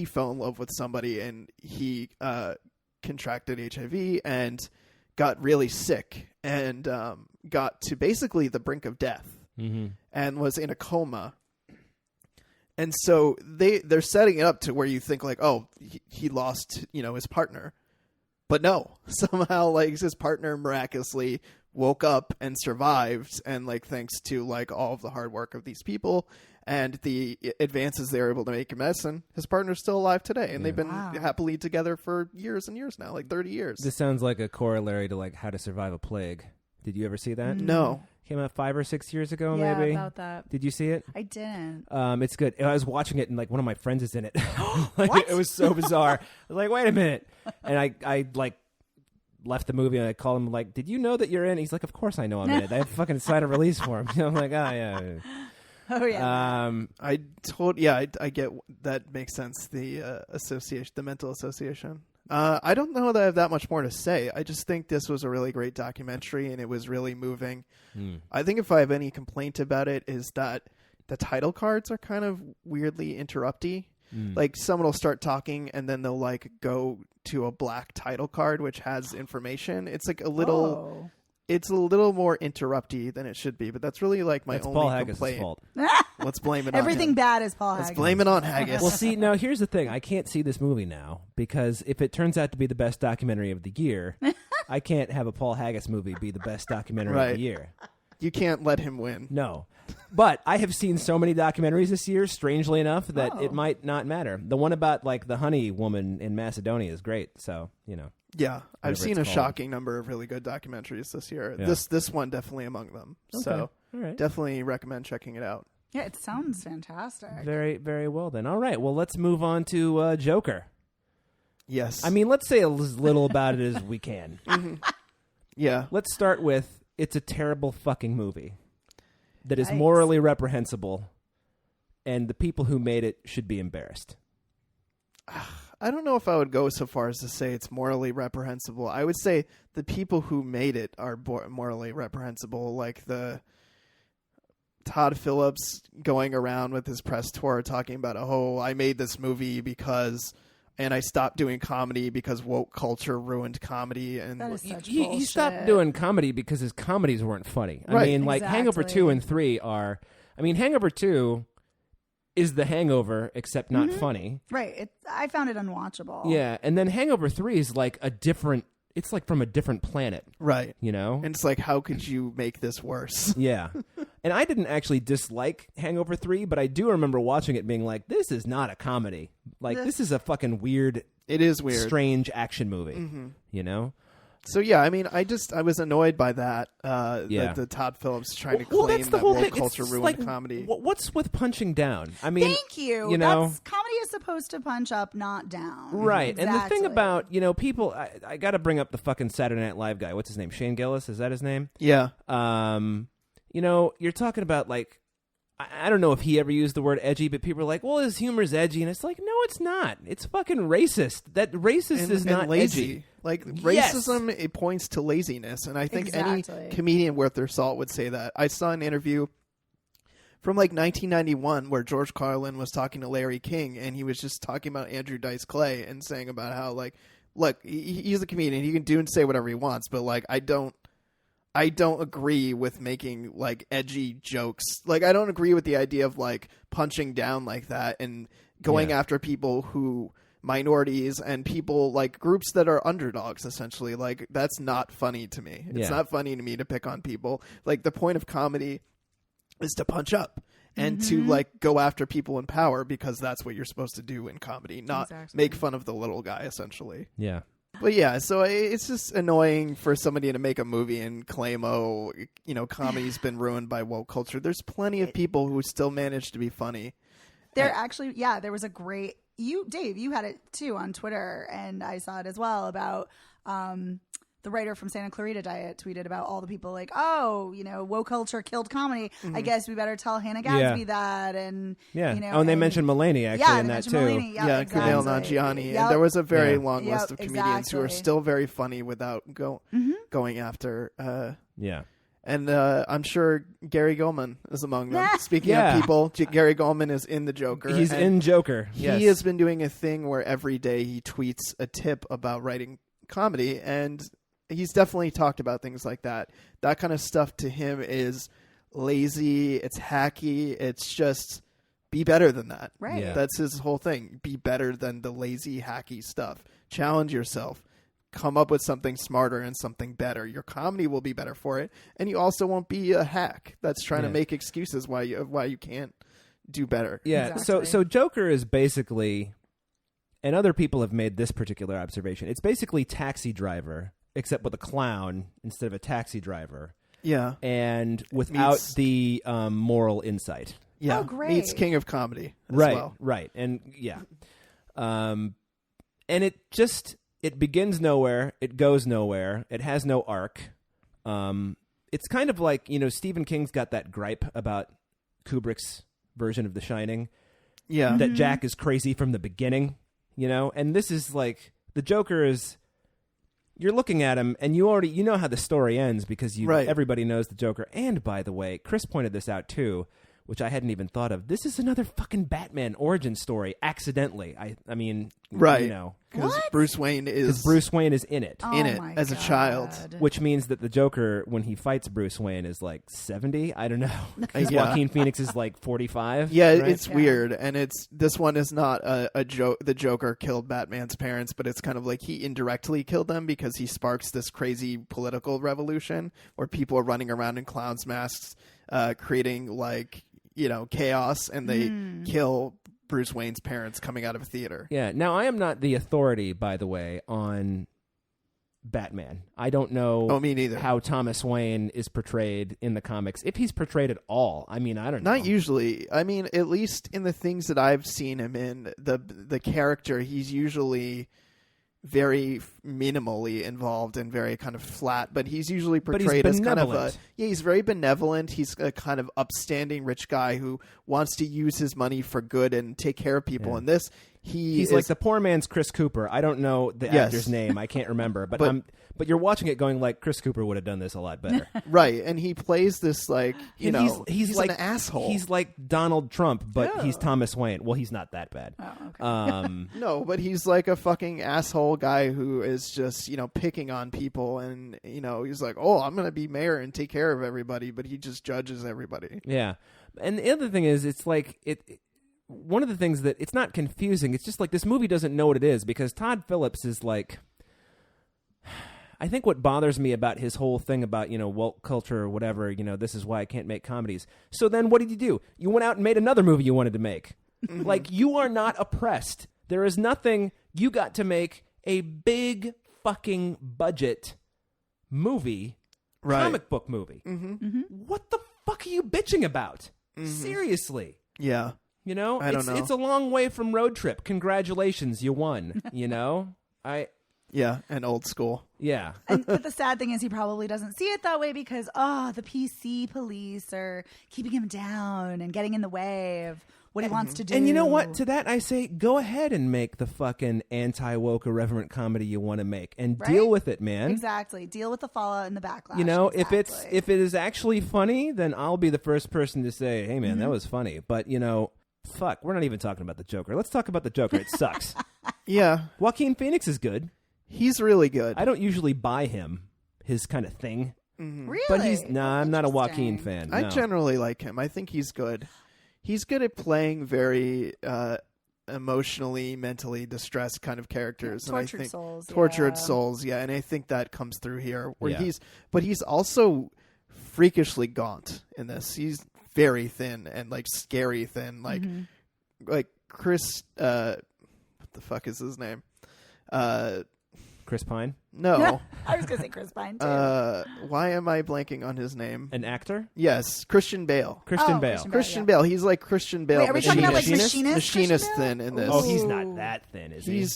fell in love with somebody, and he contracted HIV and got really sick and got to basically the brink of death and was in a coma. And so they're setting it up to where you think, like, oh, he lost, you know, his partner. But no, somehow, like, his partner miraculously woke up and survived, and, like, thanks to, like, all of the hard work of these people and the advances they were able to make in medicine, his partner's still alive today, and they've been happily together for years and years now, like 30 years. This sounds like a corollary to, like, How to Survive a Plague. Did you ever see that? No. Came out 5 or 6 years ago, Yeah, maybe. about that. Did you see it? I didn't. It's good. I was watching it, and like one of my friends is in it. Like, What? It was so bizarre. I was like, wait a minute, and I like left the movie, and I called him like, did you know that you're in? He's like, of course I know I'm in it. I have fucking sign a release for him. I'm like, oh yeah. Oh yeah. I get that makes sense. The association, the mental association. I don't know that I have that much more to say. I just think this was a really great documentary, and it was really moving. I think if I have any complaint about it is that the title cards are kind of weirdly interrupty. Like someone will start talking, and then they'll like go to a black title card which has information. It's like a little. Oh. It's a little more interrupty than it should be, but that's really like my That's only Paul Haggis' complaint. fault. Let's blame it on Everything him. bad is Paul Let's Haggis. blame it on Haggis. Well, see, now here's the thing. I can't see this movie now because if it turns out to be the best documentary of the year, I can't have a Paul Haggis movie be the best documentary of Right. the year. You can't let him win. No. But I have seen so many documentaries this year, strangely enough, that Oh. it might not matter. The one about like the honey woman in Macedonia is great. So, you know. Yeah, I've Whatever seen a it's called. shocking number of really good documentaries this year. Yeah. This one definitely among them. So All right. definitely recommend checking it out. Yeah, it sounds fantastic. Very, very well then. All right. Well, let's move on to Joker. Yes. I mean, let's say as little about it as we can. yeah. Let's start with it's a terrible fucking movie that is Yikes. morally reprehensible, and the people who made it should be embarrassed. I don't know if I would go so far as to say it's morally reprehensible. I would say the people who made it are morally reprehensible, like the Todd Phillips going around with his press tour talking about, oh, I made this movie and I stopped doing comedy because woke culture ruined comedy. And That is such He bullshit. stopped doing comedy because his comedies weren't funny. I Right. mean, like Hangover 2 Exactly. and 3 are... I mean, Hangover 2 is The Hangover, except not funny. Right. I found it unwatchable. Yeah, and then Hangover 3 is like a different... It's like from a different planet, right. you know? And it's like, how could you make this worse? Yeah. And I didn't actually dislike Hangover 3, but I do remember watching it being like, this is not a comedy. Like, this is a fucking weird, It is weird. strange action movie, you know? So yeah, I mean, I was annoyed by that. Yeah. The Todd Phillips trying to Well, claim that's the that whole woke thing. culture It's ruined like, comedy. What's with punching down? I mean, Thank you. You know, Comedy is supposed to punch up, not down. right. Exactly. And the thing about, you know, people, I got to bring up the fucking Saturday Night Live guy. What's his name? Shane Gillis? Is that his name? Yeah. You know, you're talking about like, I don't know if he ever used the word edgy, but people are like, well, his humor's edgy. And it's like, no, it's not. It's fucking racist. That racist is not lazy. edgy. Like Yes. racism, it points to laziness, and I think Exactly. any comedian worth their salt would say that. I saw an interview from like 1991 where George Carlin was talking to Larry King, and he was just talking about Andrew Dice Clay and saying about how like, look, he's a comedian, he can do and say whatever he wants, but like I don't agree with making like edgy jokes. Like I don't agree with the idea of like punching down like that and going Yeah. after people who minorities and people like groups that are underdogs essentially. Like that's not funny to me. It's Yeah. not funny to me to pick on people. Like the point of comedy is to punch up and to like go after people in power because that's what you're supposed to do in comedy, not Exactly. make fun of the little guy essentially. Yeah. But yeah, so it's just annoying for somebody to make a movie and claim, oh, you know, comedy's been ruined by woke culture. There's plenty of people who still manage to be funny. There actually, there was a great, Dave, you had it too on Twitter, and I saw it as well about the writer from Santa Clarita Diet tweeted about all the people like, oh, you know, woke culture killed comedy. I guess we better tell Hannah Gadsby that. And, Yeah. you know, Oh, and they mentioned Mulaney actually in they that mentioned too. Mulaney. Yeah, exactly. Kumail Nanjiani. Yep. And there was a very Yeah. long Yep, list of comedians who are exactly. still very funny without going after. Yeah. And I'm sure Gary Goldman is among them. Speaking Yeah. of people, Gary Goldman is in The Joker. He's and in Joker. Yes. He has been doing a thing where every day he tweets a tip about writing comedy, and he's definitely talked about things like that. That kind of stuff to him is lazy, it's hacky, it's just be better than that. Right. Yeah. That's his whole thing. Be better than the lazy, hacky stuff. Challenge yourself. Come up with something smarter and something better. Your comedy will be better for it, and you also won't be a hack that's trying to Yeah. make excuses why you can't do better. Yeah. Exactly. So Joker is basically, and other people have made this particular observation. It's basically Taxi Driver except with a clown instead of a taxi driver. Yeah. And without Meets- the moral insight. Yeah. Oh, great. Meets King of Comedy as Right, well. right. And yeah. And it begins nowhere. It goes nowhere. It has no arc. It's kind of like, Stephen King's got that gripe about Kubrick's version of The Shining. Yeah. That Jack is crazy from the beginning, and this is like the Joker is. You're looking at him, and you know how the story ends because everybody knows the Joker. And by the way, Chris pointed this out too, which I hadn't even thought of. This is another fucking Batman origin story, accidentally. I mean, right? Because Bruce Wayne is in it, my as a God. child. which means that the Joker, when he fights Bruce Wayne, is like 70. I don't know. 'Cause Yeah. Joaquin Phoenix is like 45. Yeah, right? it's weird, and this one is not a joke. The Joker killed Batman's parents, but it's kind of like he indirectly killed them because he sparks this crazy political revolution where people are running around in clowns' masks, creating like chaos, and they kill Bruce Wayne's parents coming out of a theater. Yeah. Now, I am not the authority, by the way, on Batman. I don't know Oh, me neither. how Thomas Wayne is portrayed in the comics, if he's portrayed at all. I mean, I don't know. Not usually. I mean, at least in the things that I've seen him in, the character, he's usually very minimally involved and very kind of flat, but he's usually But he's portrayed as kind of benevolent. he's very benevolent. He's a kind of upstanding rich guy who wants to use his money for good and take care of people. Yeah. And this, He's is like the poor man's Chris Cooper. I don't know the Yes. actor's name. I can't remember. But you're watching it going like, Chris Cooper would have done this a lot better. right, and he plays this like And he's like an asshole. He's like Donald Trump, but Oh. he's Thomas Wayne. Well, he's not that bad. Oh, okay. No, but he's like a fucking asshole guy who is just, picking on people, and, he's like, oh, I'm going to be mayor and take care of everybody, but he just judges everybody. Yeah. And the other thing is, it's like, one of the things that, it's not confusing, it's just like this movie doesn't know what it is, because Todd Phillips is like, I think what bothers me about his whole thing about, woke culture or whatever, this is why I can't make comedies. So then what did you do? You went out and made another movie you wanted to make. Like, you are not oppressed. There is nothing. You got to make a big fucking budget movie, Right. comic book movie. What the fuck are you bitching about? Seriously. Yeah. I don't know. It's a long way from Road Trip. Congratulations, you won. Yeah, and old school. Yeah. But the sad thing is he probably doesn't see it that way because, the PC police are keeping him down and getting in the way of what he wants to do. And you know what? To that I say, go ahead and make the fucking anti-woke irreverent comedy you want to make and deal Right? with it, man. Exactly. Deal with the fallout and the backlash. If it is actually funny, then I'll be the first person to say, "Hey man, that was funny." But, fuck, we're not even talking about the Joker. Let's talk about the Joker. It sucks. Yeah, Joaquin Phoenix is good. he's really good. I don't usually buy his kind of thing. Really? But I'm not a Joaquin Interesting. fan. I no. generally like him. I think he's good. He's good at playing very emotionally, mentally distressed kind of characters. And I Tortured think souls. tortured yeah. souls, yeah, and I think that comes through here. Where Yeah. he's also freakishly gaunt in this. He's very thin and like scary thin, like Chris. What the fuck is his name? Chris Pine, No. I was going to say Chris Pine, too. Why am I blanking on his name? an actor, Yes, Christian Bale. Christian Bale. Christian Christian yeah. Bale. He's like Christian Bale. Wait, are we talking about like Machinist? machinist? Christian thin Bale? in this. Oh, he's Ooh. not that thin, is he?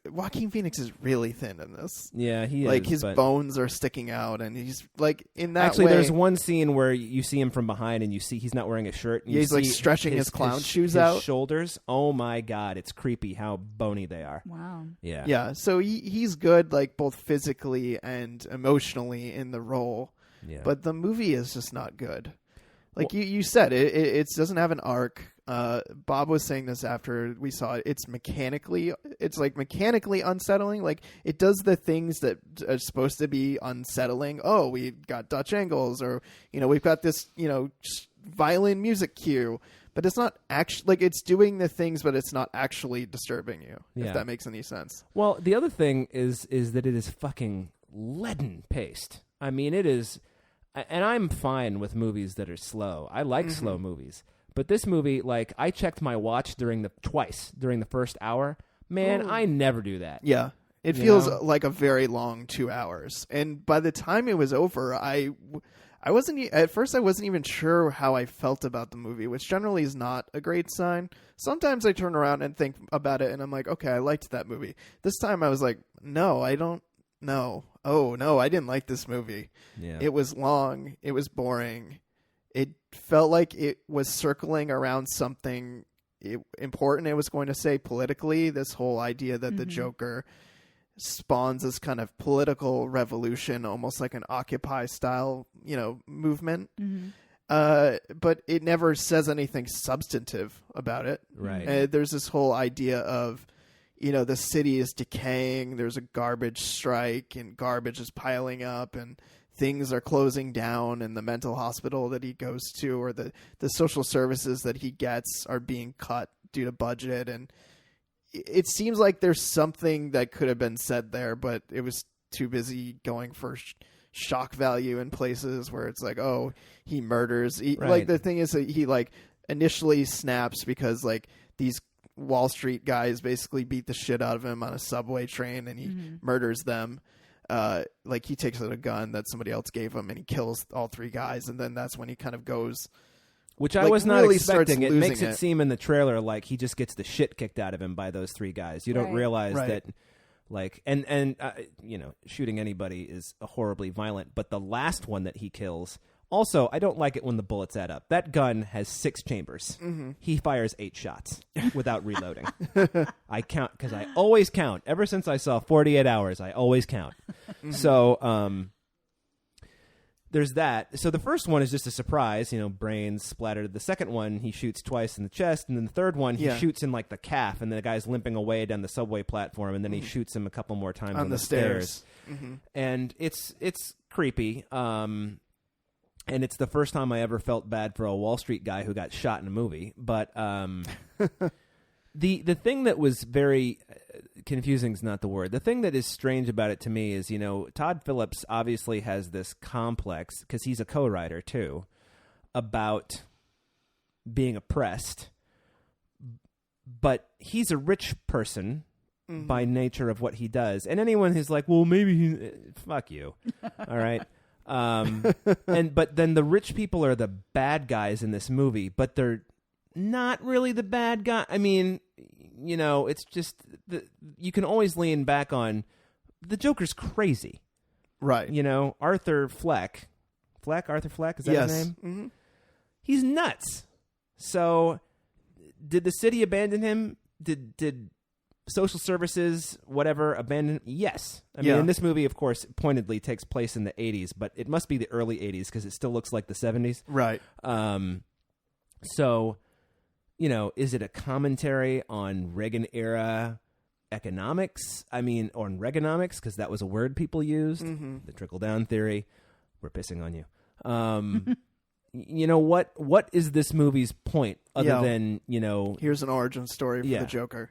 Joaquin Phoenix is really thin in this. Yeah, he is. Like his but bones are sticking out, and he's like in that actually, way. there's one scene where you see him from behind, and you see he's not wearing a shirt. And Yeah, you he's, like, see stretching his clown shoes his out. shoulders. Oh my god, it's creepy how bony they are. Wow. Yeah, Yeah, so he's good, like both physically and emotionally in the role. yeah. But the movie is just not good. Like you said, it doesn't have an arc. Bob was saying this after we saw it. It's mechanically unsettling. Like it does the things that are supposed to be unsettling. Oh, we got Dutch angles, or we've got this violin music cue. But it's not actually like it's doing the things, but it's not actually disturbing you. Yeah. If that makes any sense. Well, the other thing is that it is fucking leaden paced. I mean, it is, and I'm fine with movies that are slow. I like slow movies, but this movie, like, I checked my watch twice during the first hour. Man, I never do that. Yeah, It You feels know? like a very long 2 hours. And by the time it was over, I wasn't at first I wasn't even sure how I felt about the movie, which generally is not a great sign. Sometimes I turn around and think about it and I'm like, okay, I liked that movie. This time I was like, no, I don't know. Oh, no, I didn't like this movie. Yeah. It was long, it was boring. It felt like it was circling around something important it was going to say politically, this whole idea that the Joker spawns this kind of political revolution, almost like an Occupy style, movement. But it never says anything substantive about it. Right. There's this whole idea of, the city is decaying. There's a garbage strike and garbage is piling up and things are closing down, and the mental hospital that he goes to or the social services that he gets are being cut due to budget. And it seems like there's something that could have been said there, but it was too busy going for shock value in places where it's like, oh, he murders. Right. Like the thing is that he like initially snaps because like these Wall Street guys basically beat the shit out of him on a subway train and he murders them. Like he takes out a gun that somebody else gave him and he kills all three guys, and then that's when he kind of goes, which I like, was not really expecting. starts It makes losing it it. seem in the trailer like he just gets the shit kicked out of him by those three guys. You don't Right. realize Right. that, like, and shooting anybody is horribly violent. But the last one that he kills, also, I don't like it when the bullets add up. That gun has 6 chambers. He fires 8 shots without reloading. I count because I always count. Ever since I saw 48 Hours, I always count. So, there's that. So the first one is just a surprise, brains splattered. The second one, he shoots twice in the chest, and then the third one, he Yeah. shoots in like the calf, and the guy's limping away down the subway platform, and then he shoots him a couple more times on the stairs. And it's creepy. And it's the first time I ever felt bad for a Wall Street guy who got shot in a movie. But the thing that was very confusing is not the word. The thing that is strange about it to me is, Todd Phillips obviously has this complex, because he's a co-writer too, about being oppressed. But he's a rich person by nature of what he does. And anyone who's like, well, maybe fuck you. All right. But then the rich people are the bad guys in this movie, but they're not really the bad guy. I mean, it's just you can always lean back on the Joker's crazy, Right. Arthur Fleck, Arthur Fleck, is that Yes. his name? He's nuts. So, did the city abandon him? Did social services, whatever, abandon? Yes. I mean, in this movie, of course, pointedly takes place in the 80s, but it must be the early 80s because it still looks like the 70s. Right. So, is it a commentary on Reagan-era economics? I mean, or on Reaganomics, because that was a word people used. The trickle-down theory. We're pissing on you. What is this movie's point other than, Here's an origin story for Yeah. the Joker.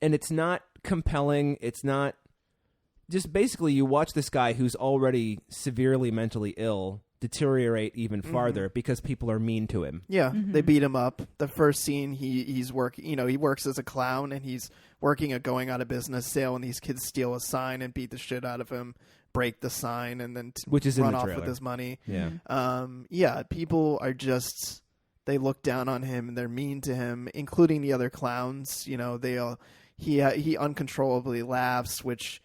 and it's not compelling. It's not just basically you watch this guy who's already severely mentally ill deteriorate even farther because people are mean to him. Yeah, they beat him up. The first scene, he's working. He works as a clown, and he's working a going out of business sale, and these kids steal a sign and beat the shit out of him, break the sign, and then Which is in run the off trailer. with his money. Yeah. People are just they look down on him and they're mean to him, including the other clowns. He uncontrollably laughs, which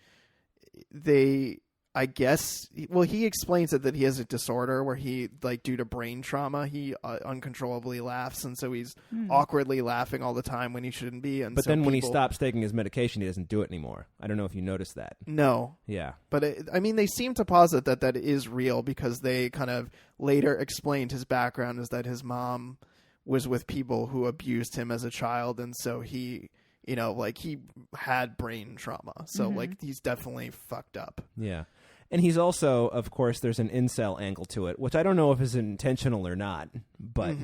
I guess, he explains that he has a disorder where he, due to brain trauma, he uncontrollably laughs, and so he's awkwardly laughing all the time when he shouldn't be. And But so then when he people- stops taking his medication, he doesn't do it anymore. I don't know if you noticed that. No. Yeah. But, they seem to posit that is real because they kind of later explained his background is that his mom was with people who abused him as a child, and so he... he had brain trauma. So, he's definitely fucked up. Yeah. And he's also, of course, there's an incel angle to it, which I don't know if is intentional or not. But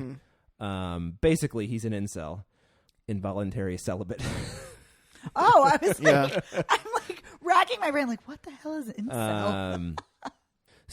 basically, he's an incel. Involuntary celibate. Oh, I was Yeah. I'm racking my brain, what the hell is incel?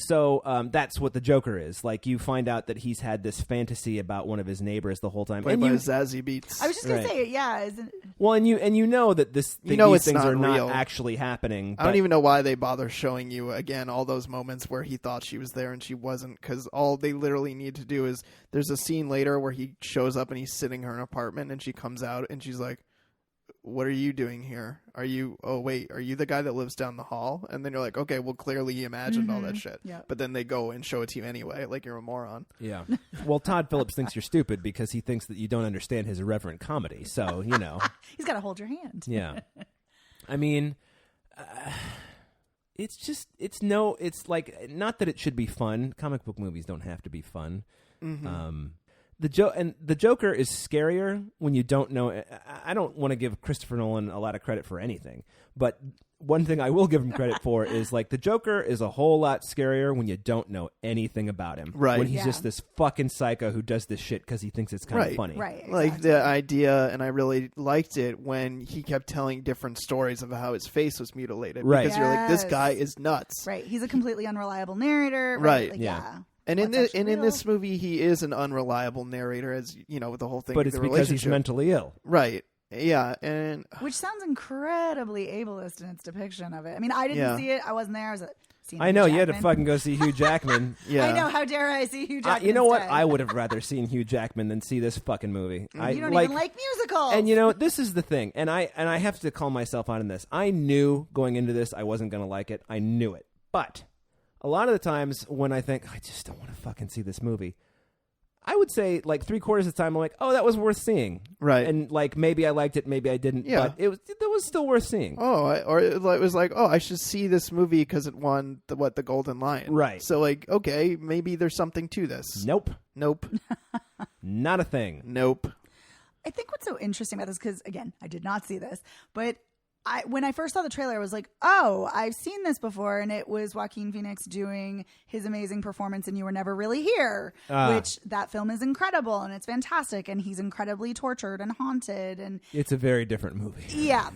So that's what the Joker is. Like, you find out that he's had this fantasy about one of his neighbors the whole time. Played And by you, Zazie Beetz. I was just gonna say, yeah. Isn't, well, and you know that these it's things not are real. not actually happening. I don't even know why they bother showing you again all those moments where he thought she was there and she wasn't, because all they literally need to do is there's a scene later where he shows up and he's sitting in her apartment and she comes out and she's like, what are you doing here? Are you the guy that lives down the hall? And then you're like, okay, well, clearly he imagined all that shit. Yeah. But then they go and show it to you anyway, like you're a moron. Yeah. Well, Todd Phillips thinks you're stupid because he thinks that you don't understand his irreverent comedy. So, he's got to hold your hand. Yeah. I mean, it's like, not that it should be fun. Comic book movies don't have to be fun. The Joker is scarier when you don't know. I don't want to give Christopher Nolan a lot of credit for anything, but one thing I will give him credit for is, like, the Joker is a whole lot scarier when you don't know anything about him. Right. When he's Yeah. just this fucking psycho who does this shit because he thinks it's kind of funny. Right. Exactly. Like the idea, and I really liked it when he kept telling different stories of how his face was mutilated. Right. Because you're like, this Yes. guy is nuts. Right. He's a completely unreliable narrator. Right. Like, Yeah. yeah. And in What's in actually this movie, he is an unreliable narrator, as you know, with the whole thing. But with it's the because he's relationship. mentally ill. Right. Yeah, and Which sounds incredibly ableist in its depiction of it. I mean, I didn't Yeah. see it. I wasn't there. I was seeing I know, Hugh you had to Jackman. fucking go see Hugh Jackman. yeah, I know. How dare I see Hugh Jackman? You know what? instead. I would have rather seen Hugh Jackman than see this fucking movie. You don't even like musicals. And this is the thing, and I have to call myself out on this. I knew going into this I wasn't going to like it. I knew it. But a lot of the times when I think, I just don't want to fucking see this movie, I would say like 3/4 of the time I'm like, oh, that was worth seeing. Right. And like maybe I liked it, maybe I didn't. Yeah. But it was still worth seeing. or it was like, oh, I should see this movie because it won the Golden Lion. Right. So like, okay, maybe there's something to this. Nope. Nope. Not a thing. Nope. I think what's so interesting about this, because again, I did not see this, but when I first saw the trailer, I was like, oh, I've seen this before. And it was Joaquin Phoenix doing his amazing performance in You Were Never Really Here, which that film is incredible and it's fantastic. And he's incredibly tortured and haunted. And It's a very different movie. yeah.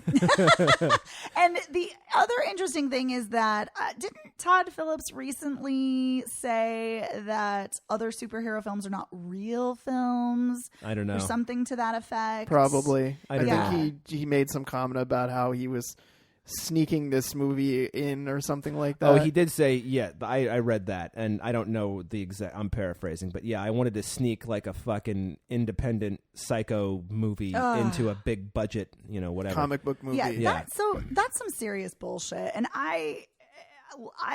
And the other interesting thing is that didn't Todd Phillips recently say that other superhero films are not real films? I don't know. Or something to that effect. Probably. I I don't know. think he made some comment about how he was sneaking this movie in or something like that. Oh, he did say, yeah, I read that, and I don't know the exact, I'm paraphrasing, but yeah, I wanted to sneak like a fucking independent psycho movie into a big budget, whatever. comic book movie. Yeah, that's some serious bullshit. And I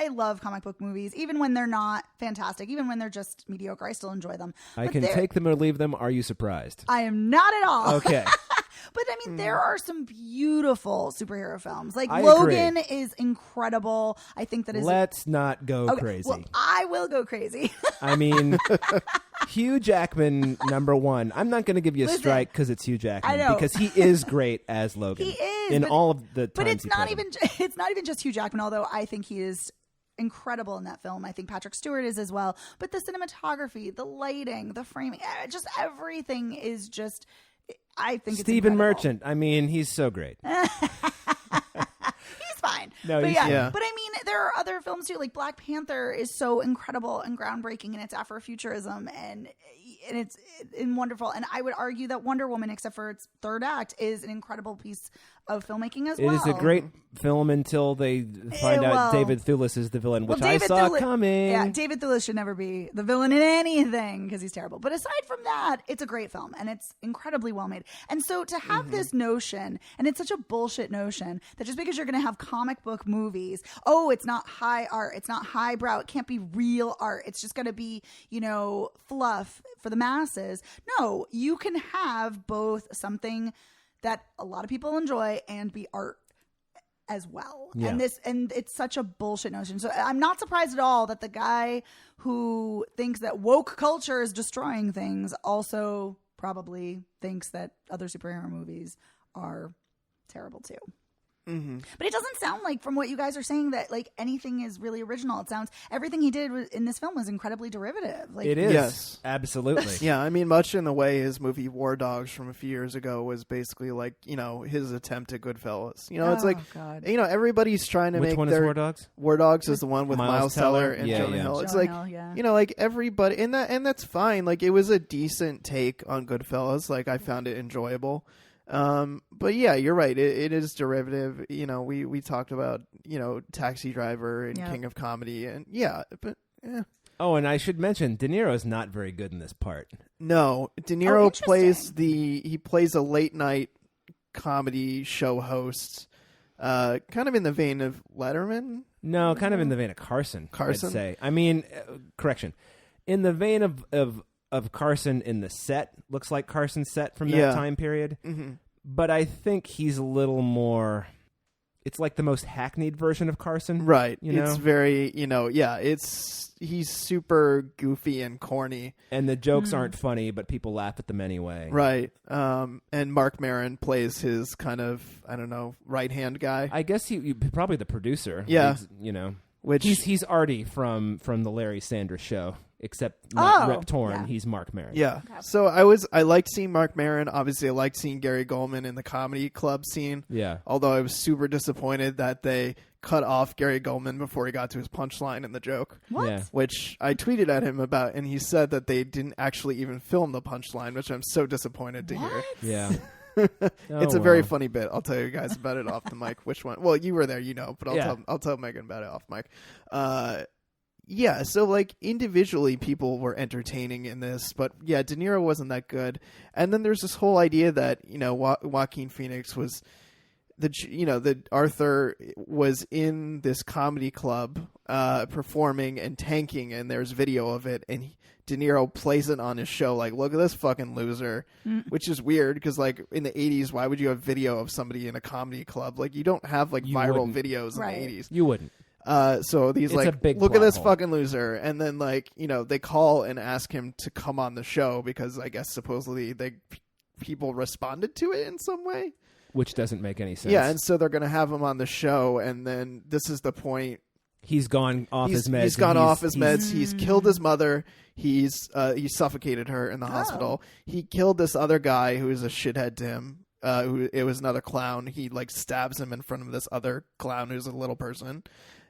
love comic book movies, even when they're not fantastic, even when they're just mediocre. I still enjoy them. I But can they're- take them or leave them. Are you surprised? I am not at all. Okay. But I mean, there are some beautiful superhero films. Like I Logan is incredible. I think that is. Let's not go Okay, crazy. Well, I will go crazy. I mean, Hugh Jackman, number one. I'm not going to give you a Listen, strike because it's Hugh Jackman, I know. because he is great as Logan. He is, in but- all of the times. But it's he not played him. it's not even just Hugh Jackman, although I think he is incredible in that film. I think Patrick Stewart is as well. But the cinematography, the lighting, the framing, just everything is just. I think Stephen it's incredible. Merchant. I mean, he's so great. He's fine. No, but he's- yeah. But I mean, there are other films too. Like Black Panther is so incredible and groundbreaking in its Afrofuturism and it's wonderful. And I would argue that Wonder Woman, except for its third act, is an incredible piece of filmmaking as It well. is a great film until they find out well- David Thewlis is the villain, which Well, I David saw Thewlis- coming. Yeah, David Thewlis should never be the villain in anything because he's terrible. But aside from that, it's a great film and it's incredibly well made. And so to have this notion, and it's such a bullshit notion that just because you're going to have comic book movies, oh, it's not high art, it's not highbrow, it can't be real art, it's just going to be, fluff for the masses. No, you can have both something that a lot of people enjoy and be art as well. Yeah. And it's such a bullshit notion. So I'm not surprised at all that the guy who thinks that woke culture is destroying things also probably thinks that other superhero movies are terrible too. But it doesn't sound like, from what you guys are saying, that like anything is really original. It sounds everything he did in this film was incredibly derivative. Like, It is. Yes. Absolutely. Yeah, I mean, much in the way his movie War Dogs from a few years ago was basically like, his attempt at Goodfellas. It's like, God. Everybody's trying to Which make one their is War Dogs? War Dogs is the one with Miles Miles Teller Teller? and Yeah, Jonah yeah. Hill. It's Jonah like, Hill, yeah. like everybody, and that's fine. Like it was a decent take on Goodfellas. Like I found it enjoyable. But yeah, you're right. It is derivative. We talked about, Taxi Driver and Yeah. King of Comedy, and yeah, but yeah. Oh, and I should mention, De Niro's not very good in this part. No, De Niro interesting. plays a late night comedy show host, kind of in the vein of Letterman. No, kind of in the vein of Carson. Carson? I'd say. I mean, correction. In the vein of Carson in the set, looks like Carson's set from that Yeah. time period. Mm-hmm. But I think he's a little more. It's like the most hackneyed version of Carson, Right. You know? It's very, he's super goofy and corny. And the jokes aren't funny, but people laugh at them anyway. Right. And Mark Maron plays his kind of, I don't know, right-hand guy. I guess he probably the producer. Yeah. Which He's Artie from the Larry Sanders Show, except not Rip Torn. yeah. He's Mark Maron. yeah. So I liked seeing Mark Maron. Obviously, I liked seeing Gary Goldman in the comedy club scene. Yeah. Although I was super disappointed that they cut off Gary Goldman before he got to his punchline in the joke. What? Yeah. Which I tweeted at him about, and he said that they didn't actually even film the punchline, which I'm so disappointed to hear. Yeah. It's a very funny bit. I'll tell you guys about it off the mic. Which one? Well, you were there, but I'll tell Megan about it off mic. Yeah, so like individually people were entertaining in this, but yeah, De Niro wasn't that good. And then there's this whole idea that, Joaquin Phoenix was that Arthur was in this comedy club performing and tanking, and there's video of it, and De Niro plays it on his show like, look at this fucking loser, which is weird because like in the 80s, why would you have video of somebody in a comedy club? Like you don't have like viral wouldn't. videos Right. in the 80s. You wouldn't. So these It's a like, big look at plot this hole. fucking loser, and then like they call and ask him to come on the show because I guess supposedly people responded to it in some way. Which doesn't make any sense. Yeah, and so they're gonna have him on the show, and then this is the point. He's gone off his meds. He's gone off his meds. He's killed his mother. He's he suffocated her in the hospital. He killed this other guy who is a shithead to him. It was another clown. He like stabs him in front of this other clown who's a little person.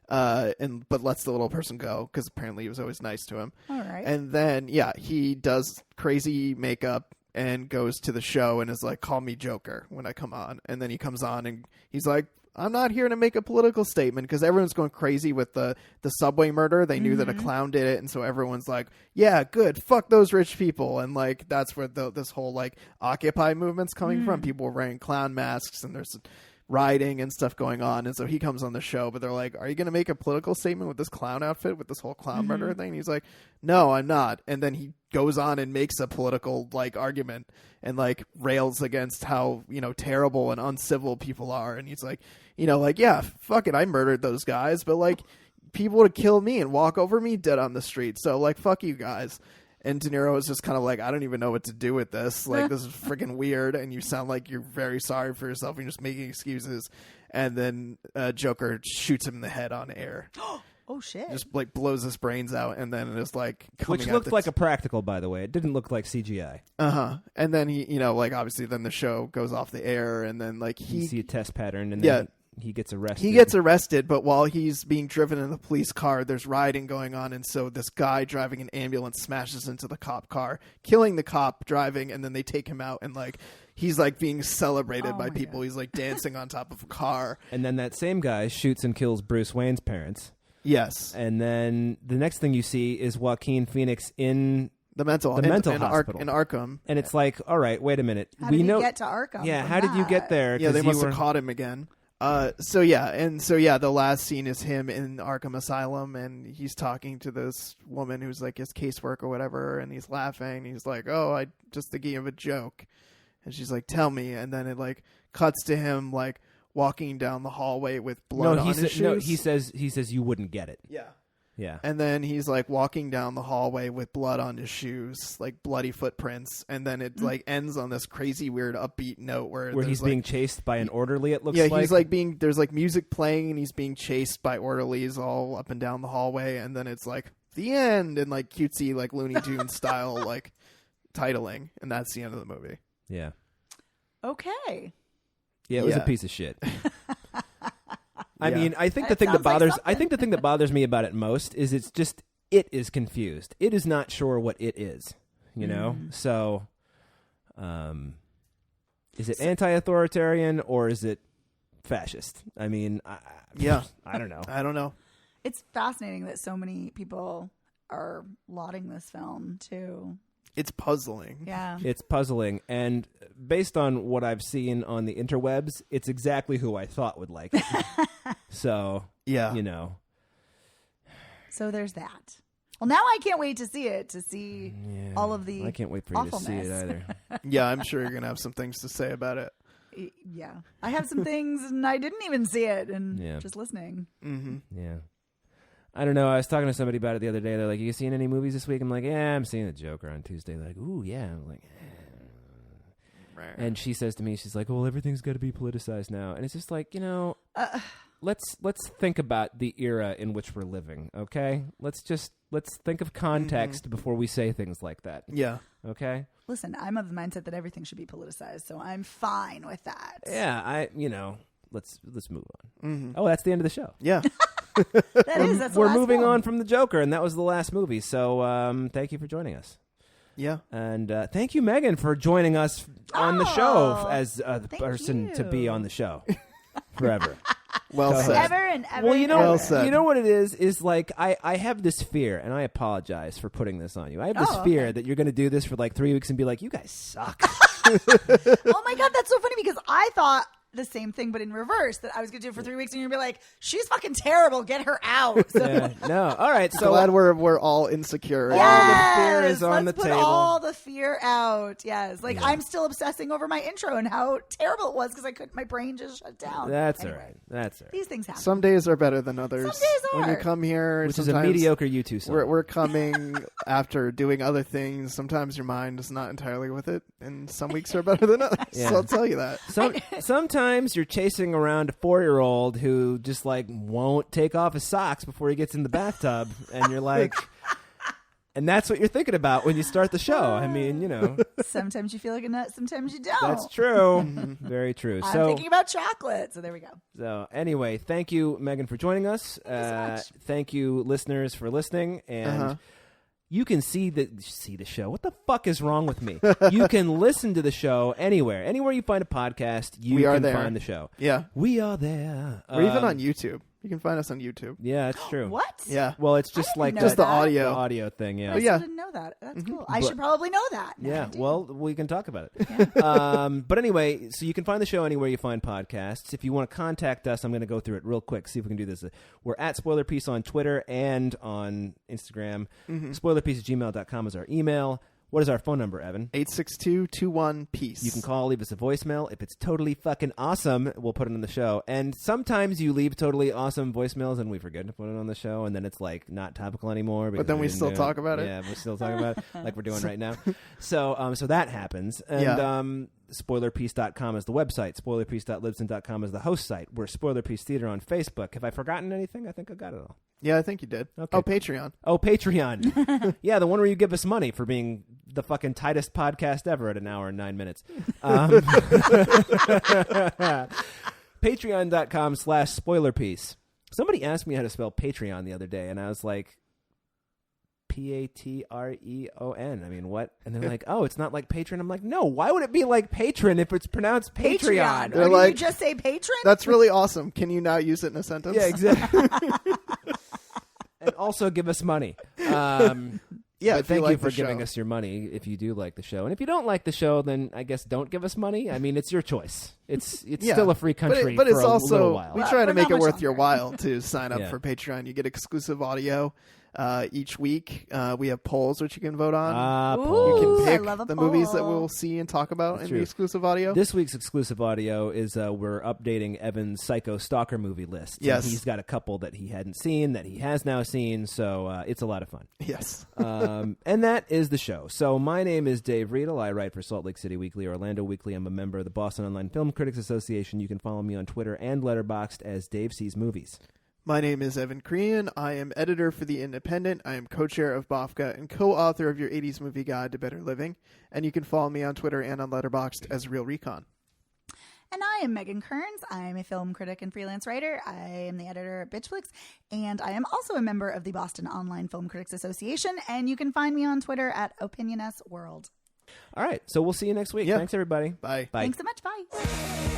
But lets the little person go because apparently he was always nice to him. All right. And then he does crazy makeup and goes to the show and is like, call me Joker when I come on. And then he comes on and he's like, I'm not here to make a political statement because everyone's going crazy with the subway murder. They knew that a clown did it, and so everyone's like, yeah, good, fuck those rich people. And like that's where this whole like Occupy movement's coming from. People were wearing clown masks and there's rioting and stuff going on, and so he comes on the show, but they're like, are you going to make a political statement with this clown outfit, with this whole clown murder thing? And he's like, no, I'm not. And then he goes on and makes a political like argument and like rails against how terrible and uncivil people are, and he's like, yeah, fuck it, I murdered those guys, but like people would kill me and walk over me dead on the street, so like fuck you guys. And De Niro is just kind of like, I don't even know what to do with this. Like, this is freaking weird. And you sound like you're very sorry for yourself. And you're just making excuses. And then Joker shoots him in the head on air. Oh, shit. Just like blows his brains out. And then it's like coming Which out looked like a practical, by the way. It didn't look like CGI. And then he, like obviously then the show goes off the air. And then like You see a test pattern, and Yeah. then he gets arrested. He gets arrested, but while he's being driven in the police car, there's rioting going on, and so this guy driving an ambulance smashes into the cop car, killing the cop driving, and then they take him out, and like he's like being celebrated by my people. God. He's like dancing on top of a car. And then that same guy shoots and kills Bruce Wayne's parents. Yes, And then the next thing you see is Joaquin Phoenix in the mental The mental in hospital. in Arkham. and it's like, all right, wait a minute. How we did know he get to Arkham? Yeah, from how did you get that? there? Yeah, they 'Cause you must have were- caught him again. So the last scene is him in Arkham Asylum, and he's talking to this woman who's like his casework or whatever, and he's laughing. He's like, "Oh, I just thinking of a joke," and she's like, "Tell me." And then it like cuts to him like walking down the hallway with blood on his shoes. he says you wouldn't get it. Yeah. Yeah. And then he's like walking down the hallway with blood on his shoes, like bloody footprints. And then it like ends on this crazy weird upbeat note where he's being chased by an orderly, it looks yeah, like. he's like there's like music playing and he's being chased by orderlies all up and down the hallway. And then it's like the end and like cutesy, like Looney Tunes style, like titling. And that's the end of the movie. Yeah. Okay. Yeah, it was a Yeah. piece of shit. I Yeah. mean, I think That the thing that sounds like bothers something. I think the thing that bothers me about it most is it is confused. It is not sure what it is, you know? So is it anti-authoritarian or is it fascist? I mean, Yeah. I don't know. I don't know. It's fascinating that so many people are lauding this film too. It's puzzling. Yeah. It's puzzling, and based on what I've seen on the interwebs, it's exactly who I thought would like it. So, Yeah. you know. So there's that. Well, now I can't wait to see it, to see Yeah, all of the I can't wait for you to see it awfulness. either. Yeah, I'm sure you're going to have some things to say about it. Yeah. I have some things and I didn't even see it and Yeah. just listening. Mm-hmm. Yeah. I don't know. I was talking to somebody about it the other day. They're like, "You seen any movies this week?" I'm like, "Yeah, I'm seeing The Joker on Tuesday." They're like, "Ooh, yeah." I'm like, and she says to me, she's like, "Well, everything's got to be politicized now," and it's just like, you know, let's think about the era in which we're living. Okay, let's think of context before we say things like that. Yeah. Okay. Listen, I'm of the mindset that everything should be politicized, so I'm fine with that. Yeah. Let's move on. Mm-hmm. Oh, that's the end of the show. Yeah. That's the We're last moving film. on from The Joker, and that was the last movie. So thank you for joining us. Yeah. And thank you, Megan, for joining us on the show Oh, as a thank person to be you. on the show forever. Well Go said. ahead. Ever and ever. Well, you and know, Well ever. said. you know what it is like I have this fear, and I apologize for putting this on you. I have this Oh, fear okay. that you're going to do this for like 3 weeks and be like, "You guys suck." Oh my God, that's so funny because I thought the same thing, but in reverse, that I was going to do it for 3 weeks and you're going to be like, she's fucking terrible. Get her out. So, Yeah, no, all right. So Glad we're all insecure. yes, fear is on let's the put table. all the fear out. Yes. Like I'm still obsessing over my intro and how terrible it was because I couldn't, my brain just shut down. that's Anyway, all right. That's all right. These things happen. Some days are better than others. Some days When you are. come here, Which is a sometimes mediocre U2 song. We're coming after doing other things. Sometimes your mind is not entirely with it, and some weeks are better than others. Yeah. So I'll tell you that. Sometimes you're chasing around a 4-year-old who just like won't take off his socks before he gets in the bathtub, and you're like, and that's what you're thinking about when you start the show. I mean, you know, Sometimes you feel like a nut, sometimes you don't. that's true, very true. I'm So, thinking about chocolate. So there we go. so anyway, thank you, Megan, for joining us. Thank you so much. Thank you, listeners, for listening, and. Uh-huh. You can see the show. What the fuck is wrong with me? You can listen to the show anywhere you find a podcast. You We are can there. find the show. Yeah. We are there. We're even on YouTube. You can find us on YouTube. Yeah, it's true. What? Yeah. Well, it's just didn't like know Just the that. the audio. audio thing. Yeah. I But still yeah. didn't know that. That's cool. I But- should probably know that. Now Yeah, I do. well, we can talk about it. But anyway, so you can find the show anywhere you find podcasts. If you want to contact us, I'm going to go through it real quick, see if we can do this. We're at Spoiler Piece on Twitter and on Instagram. Spoilerpiece@gmail.com is our email. What is our phone number, Evan? 862-21-PEACE. You can call, leave us a voicemail. If it's totally fucking awesome, we'll put it on the show. And sometimes you leave totally awesome voicemails and we forget to put it on the show, and then it's like not topical anymore. because then we didn't still do it. talk about it? Yeah, we still talk about it like we're doing right now. So that happens. And Yeah. spoilerpiece.com is the website. Spoilerpiece.libsyn.com is the host site. We're Spoiler Piece Theater on Facebook. Have I forgotten anything? I think I got it all. Yeah, I think you did. Okay. Oh, Patreon. Oh, Patreon. Yeah, the one where you give us money for being the fucking tightest podcast ever at 1 hour and 9 minutes. Patreon.com/spoilerpiece. Somebody asked me how to spell Patreon the other day, and I was like, Patreon. I mean, what? And they're like, oh, it's not like Patreon. I'm like, no, why would it be like patron if it's pronounced Patreon? They're Or did like- you just say patron? That's really awesome. Can you now use it in a sentence? Yeah, exactly. And also give us money. Yeah, But if you thank like you for the giving show. us your money if you do like the show. And if you don't like the show, then I guess don't give us money. I mean, it's your choice. It's Yeah. still a free country but for it's a also little while. we Well, try to but make not it much worth your longer. while to sign up Yeah. for Patreon. You get exclusive audio. Each week, we have polls which you can vote on. Polls. You Ooh, can I pick love a the movies that poll. we'll see and talk about in true. the exclusive audio. This week's exclusive audio is we're updating Evan's Psycho Stalker movie list. Yes. And he's got a couple that he hadn't seen that he has now seen, so it's a lot of fun. Yes. And that is the show. So my name is Dave Riedel. I write for Salt Lake City Weekly, Orlando Weekly. I'm a member of the Boston Online Film Critics Association. You can follow me on Twitter and Letterboxd as Dave Sees Movies. My name is Evan Crean. I am editor for The Independent. I am co-chair of BAFCA and co-author of your 80s Movie Guide to Better Living. And you can follow me on Twitter and on Letterboxd as Real Recon. And I am Megan Kearns. I'm a film critic and freelance writer. I am the editor at Bitchflix, and I am also a member of the Boston Online Film Critics Association. And you can find me on Twitter at OpinionSWorld. All right, so we'll see you next week. Yeah. Thanks, everybody. Bye. Bye. Thanks so much. Bye.